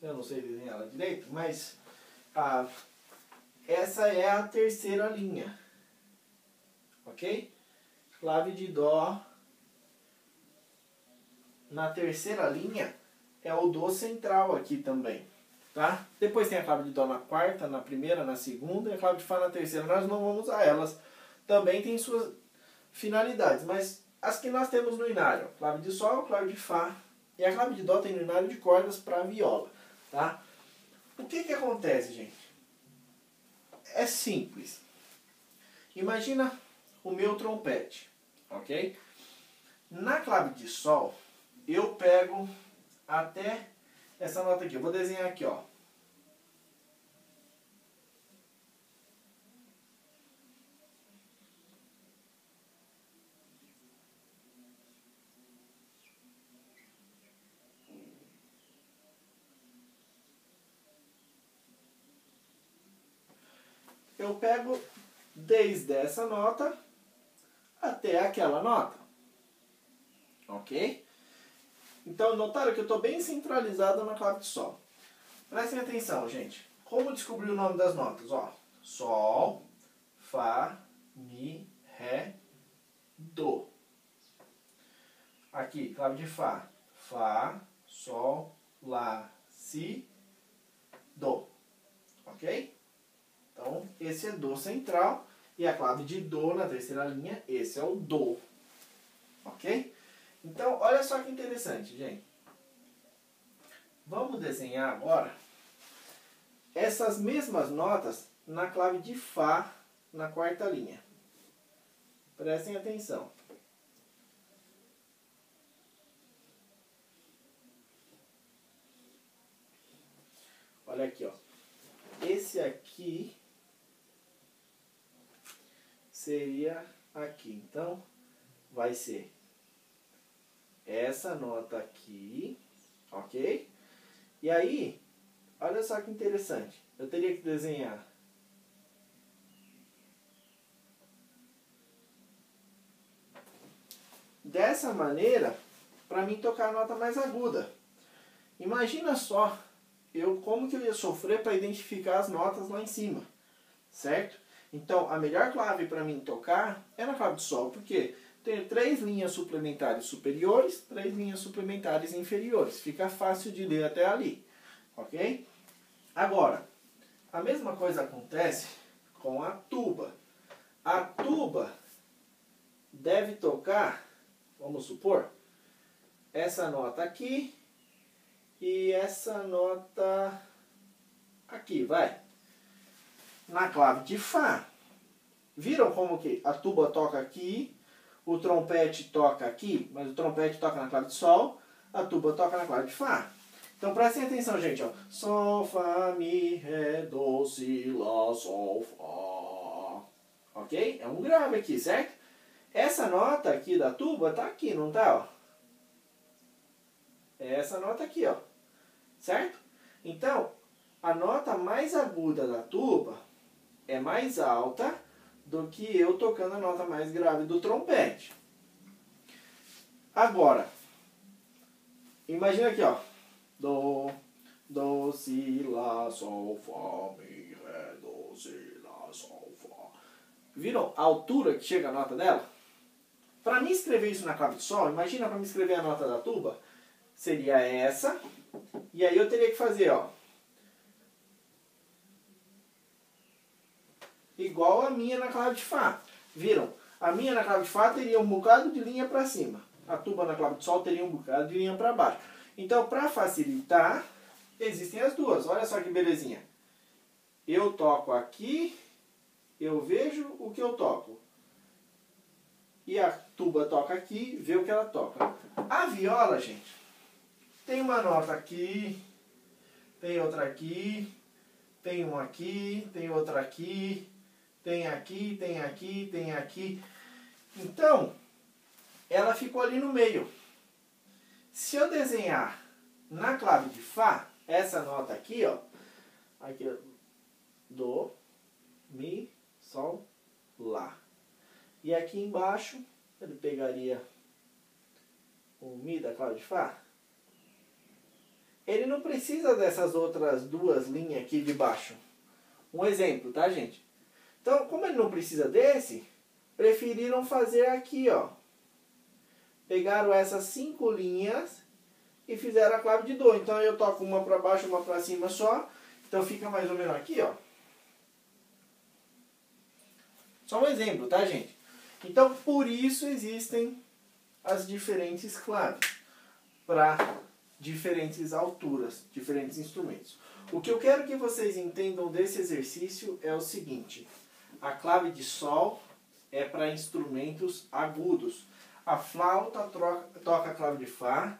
eu não sei desenhar ela direito, mas essa é a terceira linha, ok? Clave de Dó, na terceira linha, é o Dó central aqui também, tá? Depois tem a clave de Dó na quarta, na primeira, na segunda, e a clave de Fá na terceira. Nós não vamos usar elas, também tem suas finalidades, mas as que nós temos no inário, clave de Sol, clave de Fá, e a clave de Dó tem no inário de cordas para viola, tá? O que acontece, gente? É simples. Imagina o meu trompete, ok? Na clave de Sol, eu pego até essa nota aqui. Eu vou desenhar aqui, ó. Eu pego desde essa nota até aquela nota. Ok? Então, notaram que eu estou bem centralizado na clave de Sol. Prestem atenção, gente. Como descobrir o nome das notas? Ó, Sol, Fá, Mi, Ré, Dó. Aqui, clave de Fá. Fá, Sol, Lá, Si, Dó. Ok? Então, esse é Dó central. E a clave de Dó na terceira linha, esse é o Dó. Ok? Então, olha só que interessante, gente. Vamos desenhar agora essas mesmas notas na clave de Fá na quarta linha. Prestem atenção. Olha aqui, ó. Esse aqui seria aqui. Então, vai ser essa nota aqui, ok? E aí, olha só que interessante. Eu teria que desenhar dessa maneira para mim tocar a nota mais aguda. Imagina só como que eu ia sofrer para identificar as notas lá em cima, certo? Então, a melhor clave para mim tocar é na clave de Sol, porque tem 3 linhas suplementares superiores, 3 linhas suplementares inferiores. Fica fácil de ler até ali, ok? Agora, a mesma coisa acontece com a tuba. A tuba deve tocar, vamos supor, essa nota aqui e essa nota aqui, vai. Na clave de Fá. Viram como que a tuba toca aqui, o trompete toca aqui, mas o trompete toca na clave de Sol, a tuba toca na clave de Fá. Então prestem atenção, gente, ó. Sol, Fá, Mi, Ré, Dó, Si, Lá, Sol, Fá. Ok? É um grave aqui, certo? Essa nota aqui da tuba tá aqui, não tá, ó? É essa nota aqui, ó. Certo? Então, a nota mais aguda da tuba é mais alta do que eu tocando a nota mais grave do trompete. Agora, imagina aqui, ó. Dó, Dó, Si, Lá, Sol, Fá, Mi, Ré, Dó, Si, Lá, Sol, Fá. Viram a altura que chega a nota dela? Para mim escrever isso na clave de Sol, imagina para mim escrever a nota da tuba, seria essa. E aí eu teria que fazer, ó, igual a minha na clave de Fá. Viram? A minha na clave de Fá teria um bocado de linha para cima. A tuba na clave de Sol teria um bocado de linha para baixo. Então, para facilitar, existem as duas. Olha só que belezinha. Eu toco aqui, eu vejo o que eu toco. E a tuba toca aqui, vê o que ela toca. A viola, gente, tem uma nota aqui, tem outra aqui, tem uma aqui, tem outra aqui, tem aqui, tem aqui, tem aqui. Então, ela ficou ali no meio. Se eu desenhar na clave de Fá, essa nota aqui, ó, aqui, ó, Dó, Mi, Sol, Lá. E aqui embaixo, ele pegaria o Mi da clave de Fá. Ele não precisa dessas outras duas linhas aqui de baixo. Um exemplo, tá, gente? Então, como ele não precisa desse, preferiram fazer aqui, ó. Pegaram essas 5 linhas e fizeram a clave de Dó. Então, eu toco uma para baixo, uma para cima só. Então, fica mais ou menos aqui, ó. Só um exemplo, tá, gente? Então, por isso existem as diferentes claves para diferentes alturas, diferentes instrumentos. O que eu quero que vocês entendam desse exercício é o seguinte: a clave de Sol é para instrumentos agudos. A flauta toca a clave de Fá,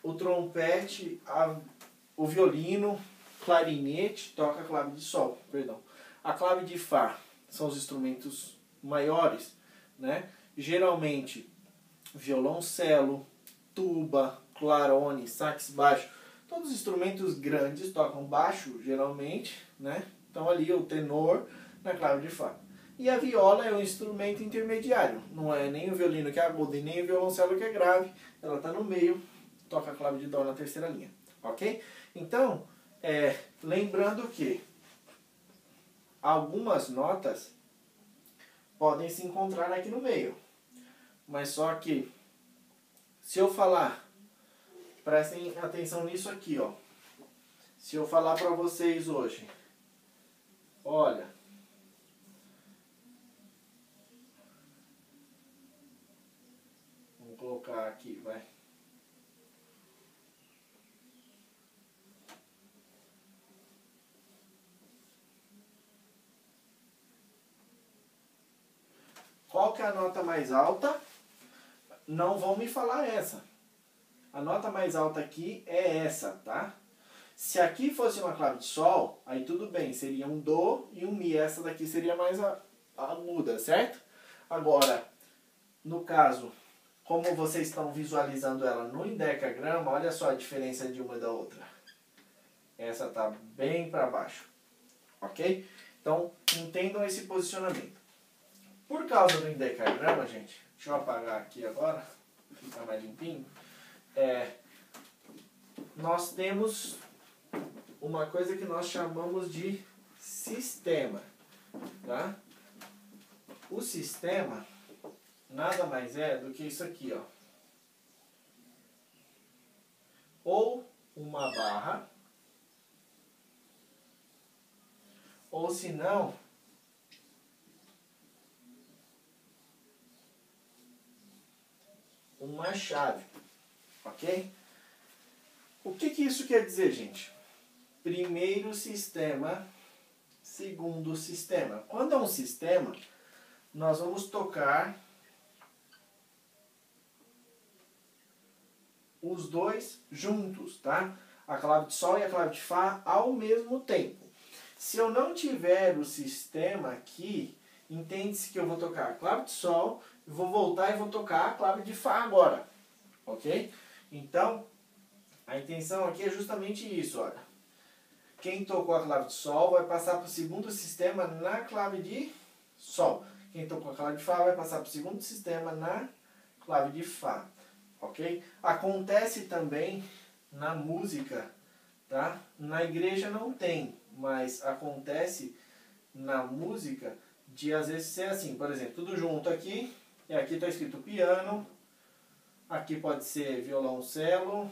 o trompete, o violino, clarinete toca a clave de Sol, perdão. A clave de Fá são os instrumentos maiores, né? Geralmente violoncelo, tuba, clarone, sax baixo, todos os instrumentos grandes tocam baixo, geralmente, né? Então ali o tenor na clave de Fá. E a viola é um instrumento intermediário, não é nem o violino que é agudo e nem o violoncelo que é grave, ela está no meio, toca a clave de Dó na terceira linha, ok? Então, lembrando que algumas notas podem se encontrar aqui no meio, mas só que se eu falar, prestem atenção nisso aqui, ó. Se eu falar para vocês hoje, olha, vamos colocar aqui, vai. Qual que é a nota mais alta? Não vão me falar essa. A nota mais alta aqui é essa, tá? Se aqui fosse uma clave de sol, aí tudo bem, seria um dó e um mi. Essa daqui seria mais aguda, certo? Agora, no caso, como vocês estão visualizando ela no endecagrama, olha só a diferença de uma da outra. Essa está bem para baixo, ok? Então, entendam esse posicionamento. Por causa do endecagrama, gente, deixa eu apagar aqui agora, ficar mais limpinho. Nós temos uma coisa que nós chamamos de sistema, tá? O sistema nada mais é do que isso aqui, ó. Ou uma barra, ou se não, uma chave, ok? O que isso quer dizer, gente? Primeiro sistema, segundo sistema. Quando é um sistema, nós vamos tocar os dois juntos, tá? A clave de sol e a clave de fá ao mesmo tempo. Se eu não tiver o sistema aqui, entende-se que eu vou tocar a clave de sol, vou voltar e vou tocar a clave de fá agora, ok? Então, a intenção aqui é justamente isso, olha. Quem tocou a clave de sol vai passar para o segundo sistema na clave de sol. Quem tocou a clave de fá vai passar para o segundo sistema na clave de fá, ok? Acontece também na música, tá? Na igreja não tem, mas acontece na música de às vezes ser assim, por exemplo, tudo junto aqui, e aqui está escrito piano, aqui pode ser violoncelo,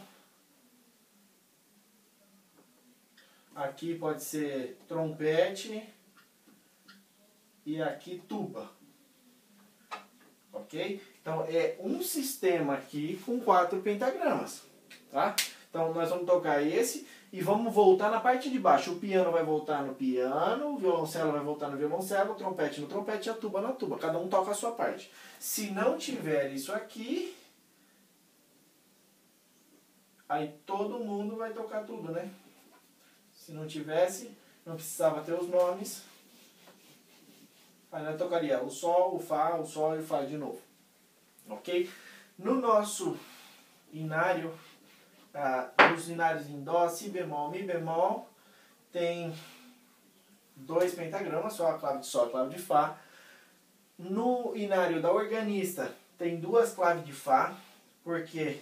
aqui pode ser trompete e aqui tuba, ok? Então é um sistema aqui com 4 pentagramas, tá? Então nós vamos tocar esse e vamos voltar na parte de baixo. O piano vai voltar no piano, o violoncelo vai voltar no violoncelo, o trompete no trompete e a tuba na tuba. Cada um toca a sua parte. Se não tiver isso aqui, aí todo mundo vai tocar tudo, né? Se não tivesse, não precisava ter os nomes. Aí nós tocaria o sol, o fá, o sol e o fá de novo. Ok? No nosso inário, os inários em dó, si bemol, mi bemol, tem 2 pentagramas, só a clave de sol e a clave de fá. No inário da organista, tem 2 claves de fá, porque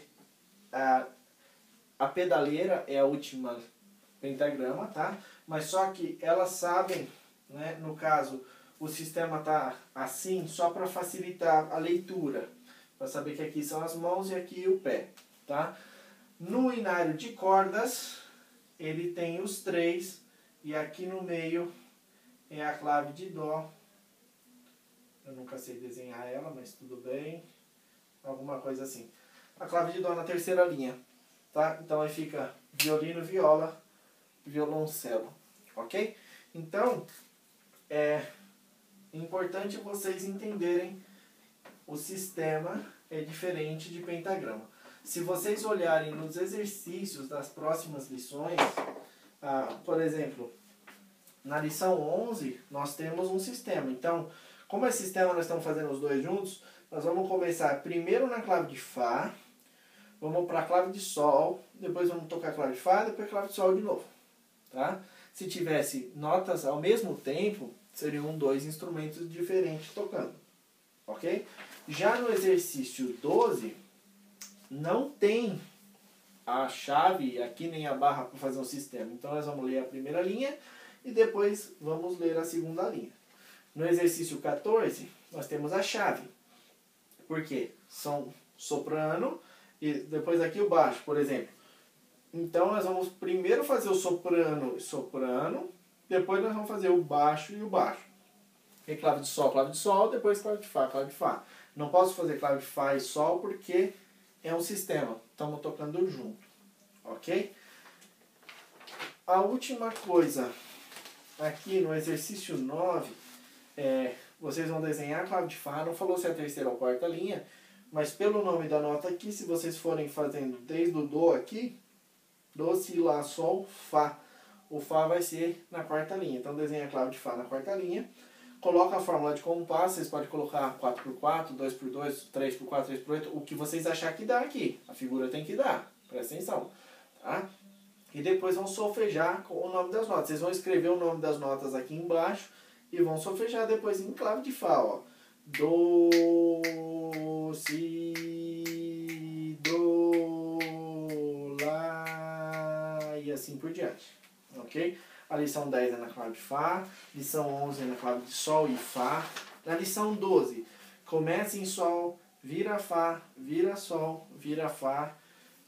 a pedaleira é a última pentagrama, tá? Mas só que elas sabem, né, no caso, o sistema tá assim só para facilitar a leitura, para saber que aqui são as mãos e aqui o pé, tá? No inário de cordas, ele tem os 3 e aqui no meio é a clave de dó. Eu nunca sei desenhar ela, mas tudo bem. Alguma coisa assim. A clave de dó na terceira linha, tá? Então aí fica violino, viola, violoncelo, ok? Então, é importante vocês entenderem o sistema é diferente de pentagrama. Se vocês olharem nos exercícios das próximas lições, por exemplo, na lição 11, nós temos um sistema. Então, como é sistema, nós estamos fazendo os dois juntos, nós vamos começar primeiro na clave de fá, vamos para a clave de sol, depois vamos tocar a clave de fá, depois a clave de sol de novo. Tá? Se tivesse notas ao mesmo tempo, seriam 2 instrumentos diferentes tocando. Ok? Já no exercício 12, não tem a chave aqui nem a barra para fazer um sistema. Então nós vamos ler a primeira linha e depois vamos ler a segunda linha. No exercício 14, nós temos a chave. Por quê? São soprano e depois aqui o baixo, por exemplo. Então nós vamos primeiro fazer o soprano e soprano, depois nós vamos fazer o baixo e o baixo. E clave de sol, depois clave de fá, clave de fá. Não posso fazer clave de fá e sol porque é um sistema, estamos tocando junto, ok? A última coisa, aqui no exercício 9, vocês vão desenhar a clave de fá, não falou se é a terceira ou quarta linha, mas pelo nome da nota aqui, se vocês forem fazendo desde o dó aqui, dó, si, lá, sol, fá. O fá vai ser na quarta linha, então desenha a clave de fá na quarta linha. Coloca a fórmula de compasso, vocês podem colocar 4x4, 2x2, 3x4, 3x8, o que vocês acharem que dá aqui. A figura tem que dar, presta atenção. Tá? E depois vão solfejar com o nome das notas. Vocês vão escrever o nome das notas aqui embaixo e vão solfejar depois em clave de fá. Ó. Do, si, do, lá e assim por diante. Ok? A lição 10 é na clave de Fá, lição 11 é na clave de Sol e Fá. Na lição 12, começa em Sol, vira Fá, vira Sol, vira Fá.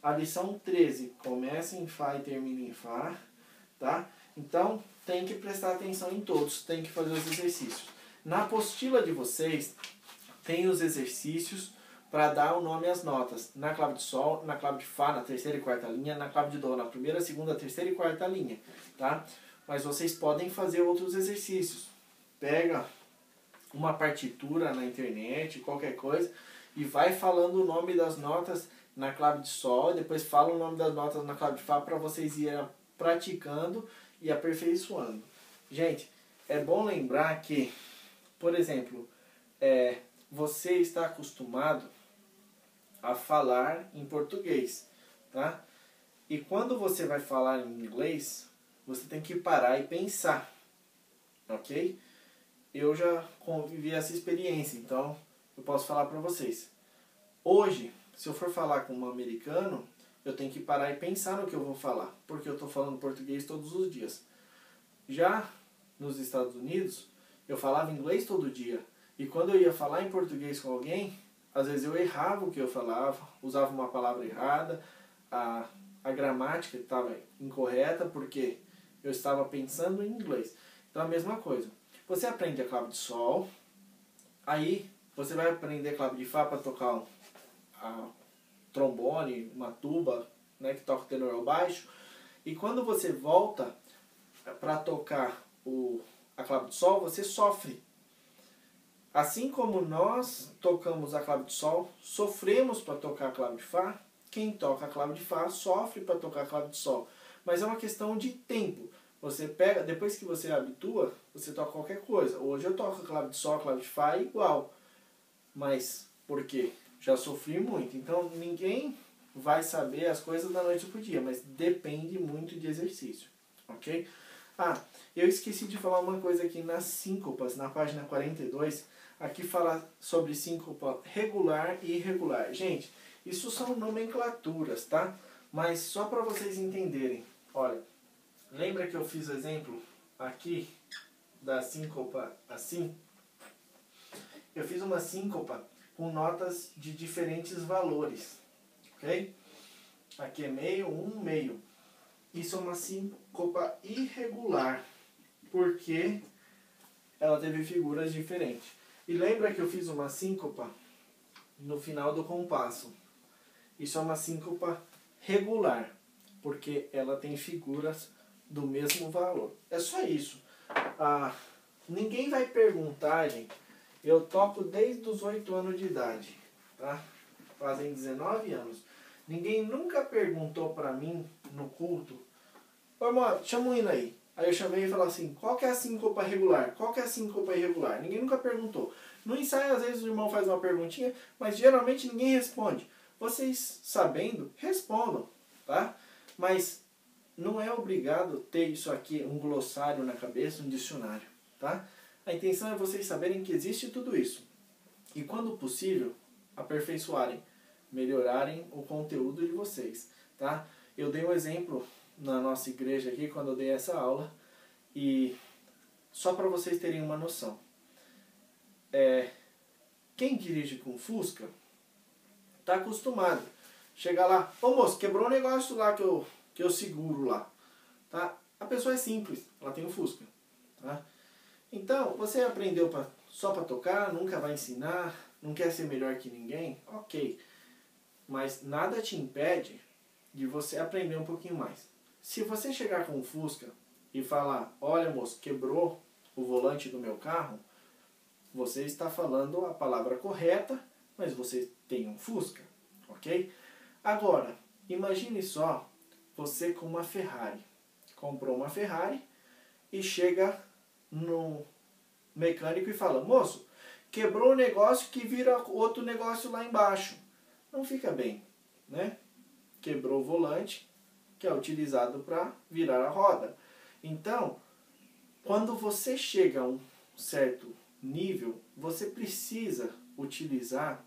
A lição 13, começa em Fá e termina em Fá. Tá? Então, tem que prestar atenção em todos, tem que fazer os exercícios. Na apostila de vocês, tem os exercícios para dar o nome às notas. Na clave de Sol, na clave de Fá, na terceira e quarta linha, na clave de Dó, na primeira, segunda, terceira e quarta linha. Tá? Mas vocês podem fazer outros exercícios. Pega uma partitura na internet, qualquer coisa, e vai falando o nome das notas na clave de Sol, depois fala o nome das notas na clave de Fá para vocês irem praticando e aperfeiçoando. Gente, é bom lembrar que, por exemplo, você está acostumado a falar em português, tá? E quando você vai falar em inglês, você tem que parar e pensar, ok? Eu já convivi essa experiência, então eu posso falar para vocês. Hoje, se eu for falar com um americano, eu tenho que parar e pensar no que eu vou falar, porque eu estou falando português todos os dias. Já nos Estados Unidos, eu falava inglês todo dia, e quando eu ia falar em português com alguém, às vezes eu errava o que eu falava, usava uma palavra errada, a gramática estava incorreta, porque eu estava pensando em inglês. Então a mesma coisa. Você aprende a clave de Sol, aí você vai aprender a clave de Fá para tocar a trombone, uma tuba, né, que toca o tenor ao baixo. E quando você volta para tocar a clave de Sol, você sofre. Assim como nós tocamos a clave de Sol, sofremos para tocar a clave de Fá, quem toca a clave de Fá sofre para tocar a clave de Sol. Mas é uma questão de tempo. Você pega, depois que você habitua, você toca qualquer coisa. Hoje eu toco a clave de Sol, a clave de Fá é igual. Mas por quê? Já sofri muito. Então ninguém vai saber as coisas da noite pro dia, mas depende muito de exercício. Ok? Ah, eu esqueci de falar uma coisa aqui nas síncopas, na página 42. Aqui fala sobre síncopa regular e irregular. Gente, isso são nomenclaturas, tá? Mas só para vocês entenderem. Olha, lembra que eu fiz o exemplo aqui da síncopa assim? Eu fiz uma síncopa com notas de diferentes valores, ok? Aqui é meio, meio. Isso é uma síncopa irregular, porque ela teve figuras diferentes. E lembra que eu fiz uma síncopa no final do compasso? Isso é uma síncopa regular, porque ela tem figuras do mesmo valor. É só isso. Ninguém vai perguntar, gente. Eu toco desde os 8 anos de idade, tá? Fazem 19 anos. Ninguém nunca perguntou pra mim no culto: ô, irmão, chama um hino aí. Aí eu chamei e falei assim: qual que é a síncopa regular? Qual que é a síncopa irregular? Ninguém nunca perguntou. No ensaio, às vezes o irmão faz uma perguntinha, mas geralmente ninguém responde. Vocês, sabendo, respondam, tá? Mas não é obrigado ter isso aqui, um glossário na cabeça, um dicionário, tá? A intenção é vocês saberem que existe tudo isso. E quando possível, aperfeiçoarem, melhorarem o conteúdo de vocês, tá? Eu dei um exemplo na nossa igreja aqui, quando eu dei essa aula, e só para vocês terem uma noção. Quem dirige com Fusca está acostumado. Chega lá: ô moço, quebrou um negócio lá que eu que eu seguro lá, tá? A pessoa é simples, ela tem um Fusca, tá? Então, você aprendeu só para tocar, nunca vai ensinar, não quer ser melhor que ninguém, ok. Mas nada te impede de você aprender um pouquinho mais. Se você chegar com um Fusca e falar, olha moço, quebrou o volante do meu carro, você está falando a palavra correta, mas você tem um Fusca, ok? Agora, imagine só você com uma Ferrari. Comprou uma Ferrari e chega no mecânico e fala, moço, quebrou o negócio que vira outro negócio lá embaixo. Não fica bem, né? Quebrou o volante, que é utilizado para virar a roda. Então, quando você chega a um certo nível, você precisa utilizar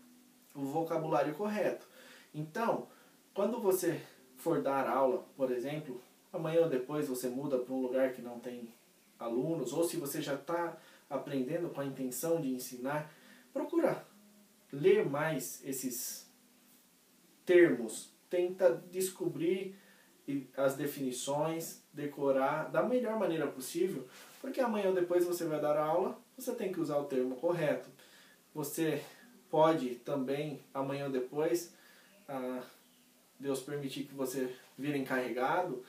o vocabulário correto. Então, quando você for dar aula, por exemplo, amanhã ou depois você muda para um lugar que não tem alunos, ou se você já está aprendendo com a intenção de ensinar, procura ler mais esses termos, tenta descobrir as definições, decorar da melhor maneira possível, porque amanhã ou depois você vai dar aula, você tem que usar o termo correto. Você pode também, amanhã ou depois, Deus permitir que você vire encarregado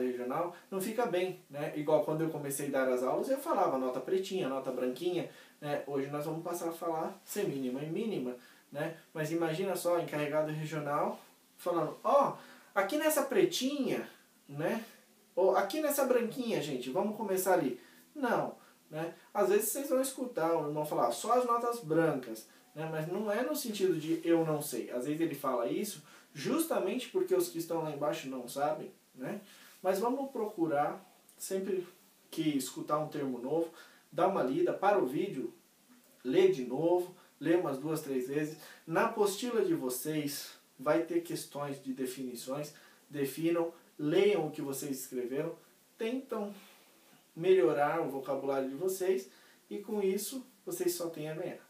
regional, não fica bem, né? Igual quando eu comecei a dar as aulas, eu falava nota pretinha, nota branquinha, né? Hoje nós vamos passar a falar semínima e mínima, né? Mas imagina só, encarregado regional, falando, ó, aqui nessa pretinha, né? Ou aqui nessa branquinha, gente, vamos começar ali. Não, né? Às vezes vocês vão escutar o irmão falar só as notas brancas, né? Mas não é no sentido de eu não sei. Às vezes ele fala isso justamente porque os que estão lá embaixo não sabem, né? Mas vamos procurar, sempre que escutar um termo novo, dar uma lida, para o vídeo, ler de novo, ler umas 2, 3 vezes. Na apostila de vocês vai ter questões de definições, definam, leiam o que vocês escreveram, tentam melhorar o vocabulário de vocês e com isso vocês só têm a ganhar.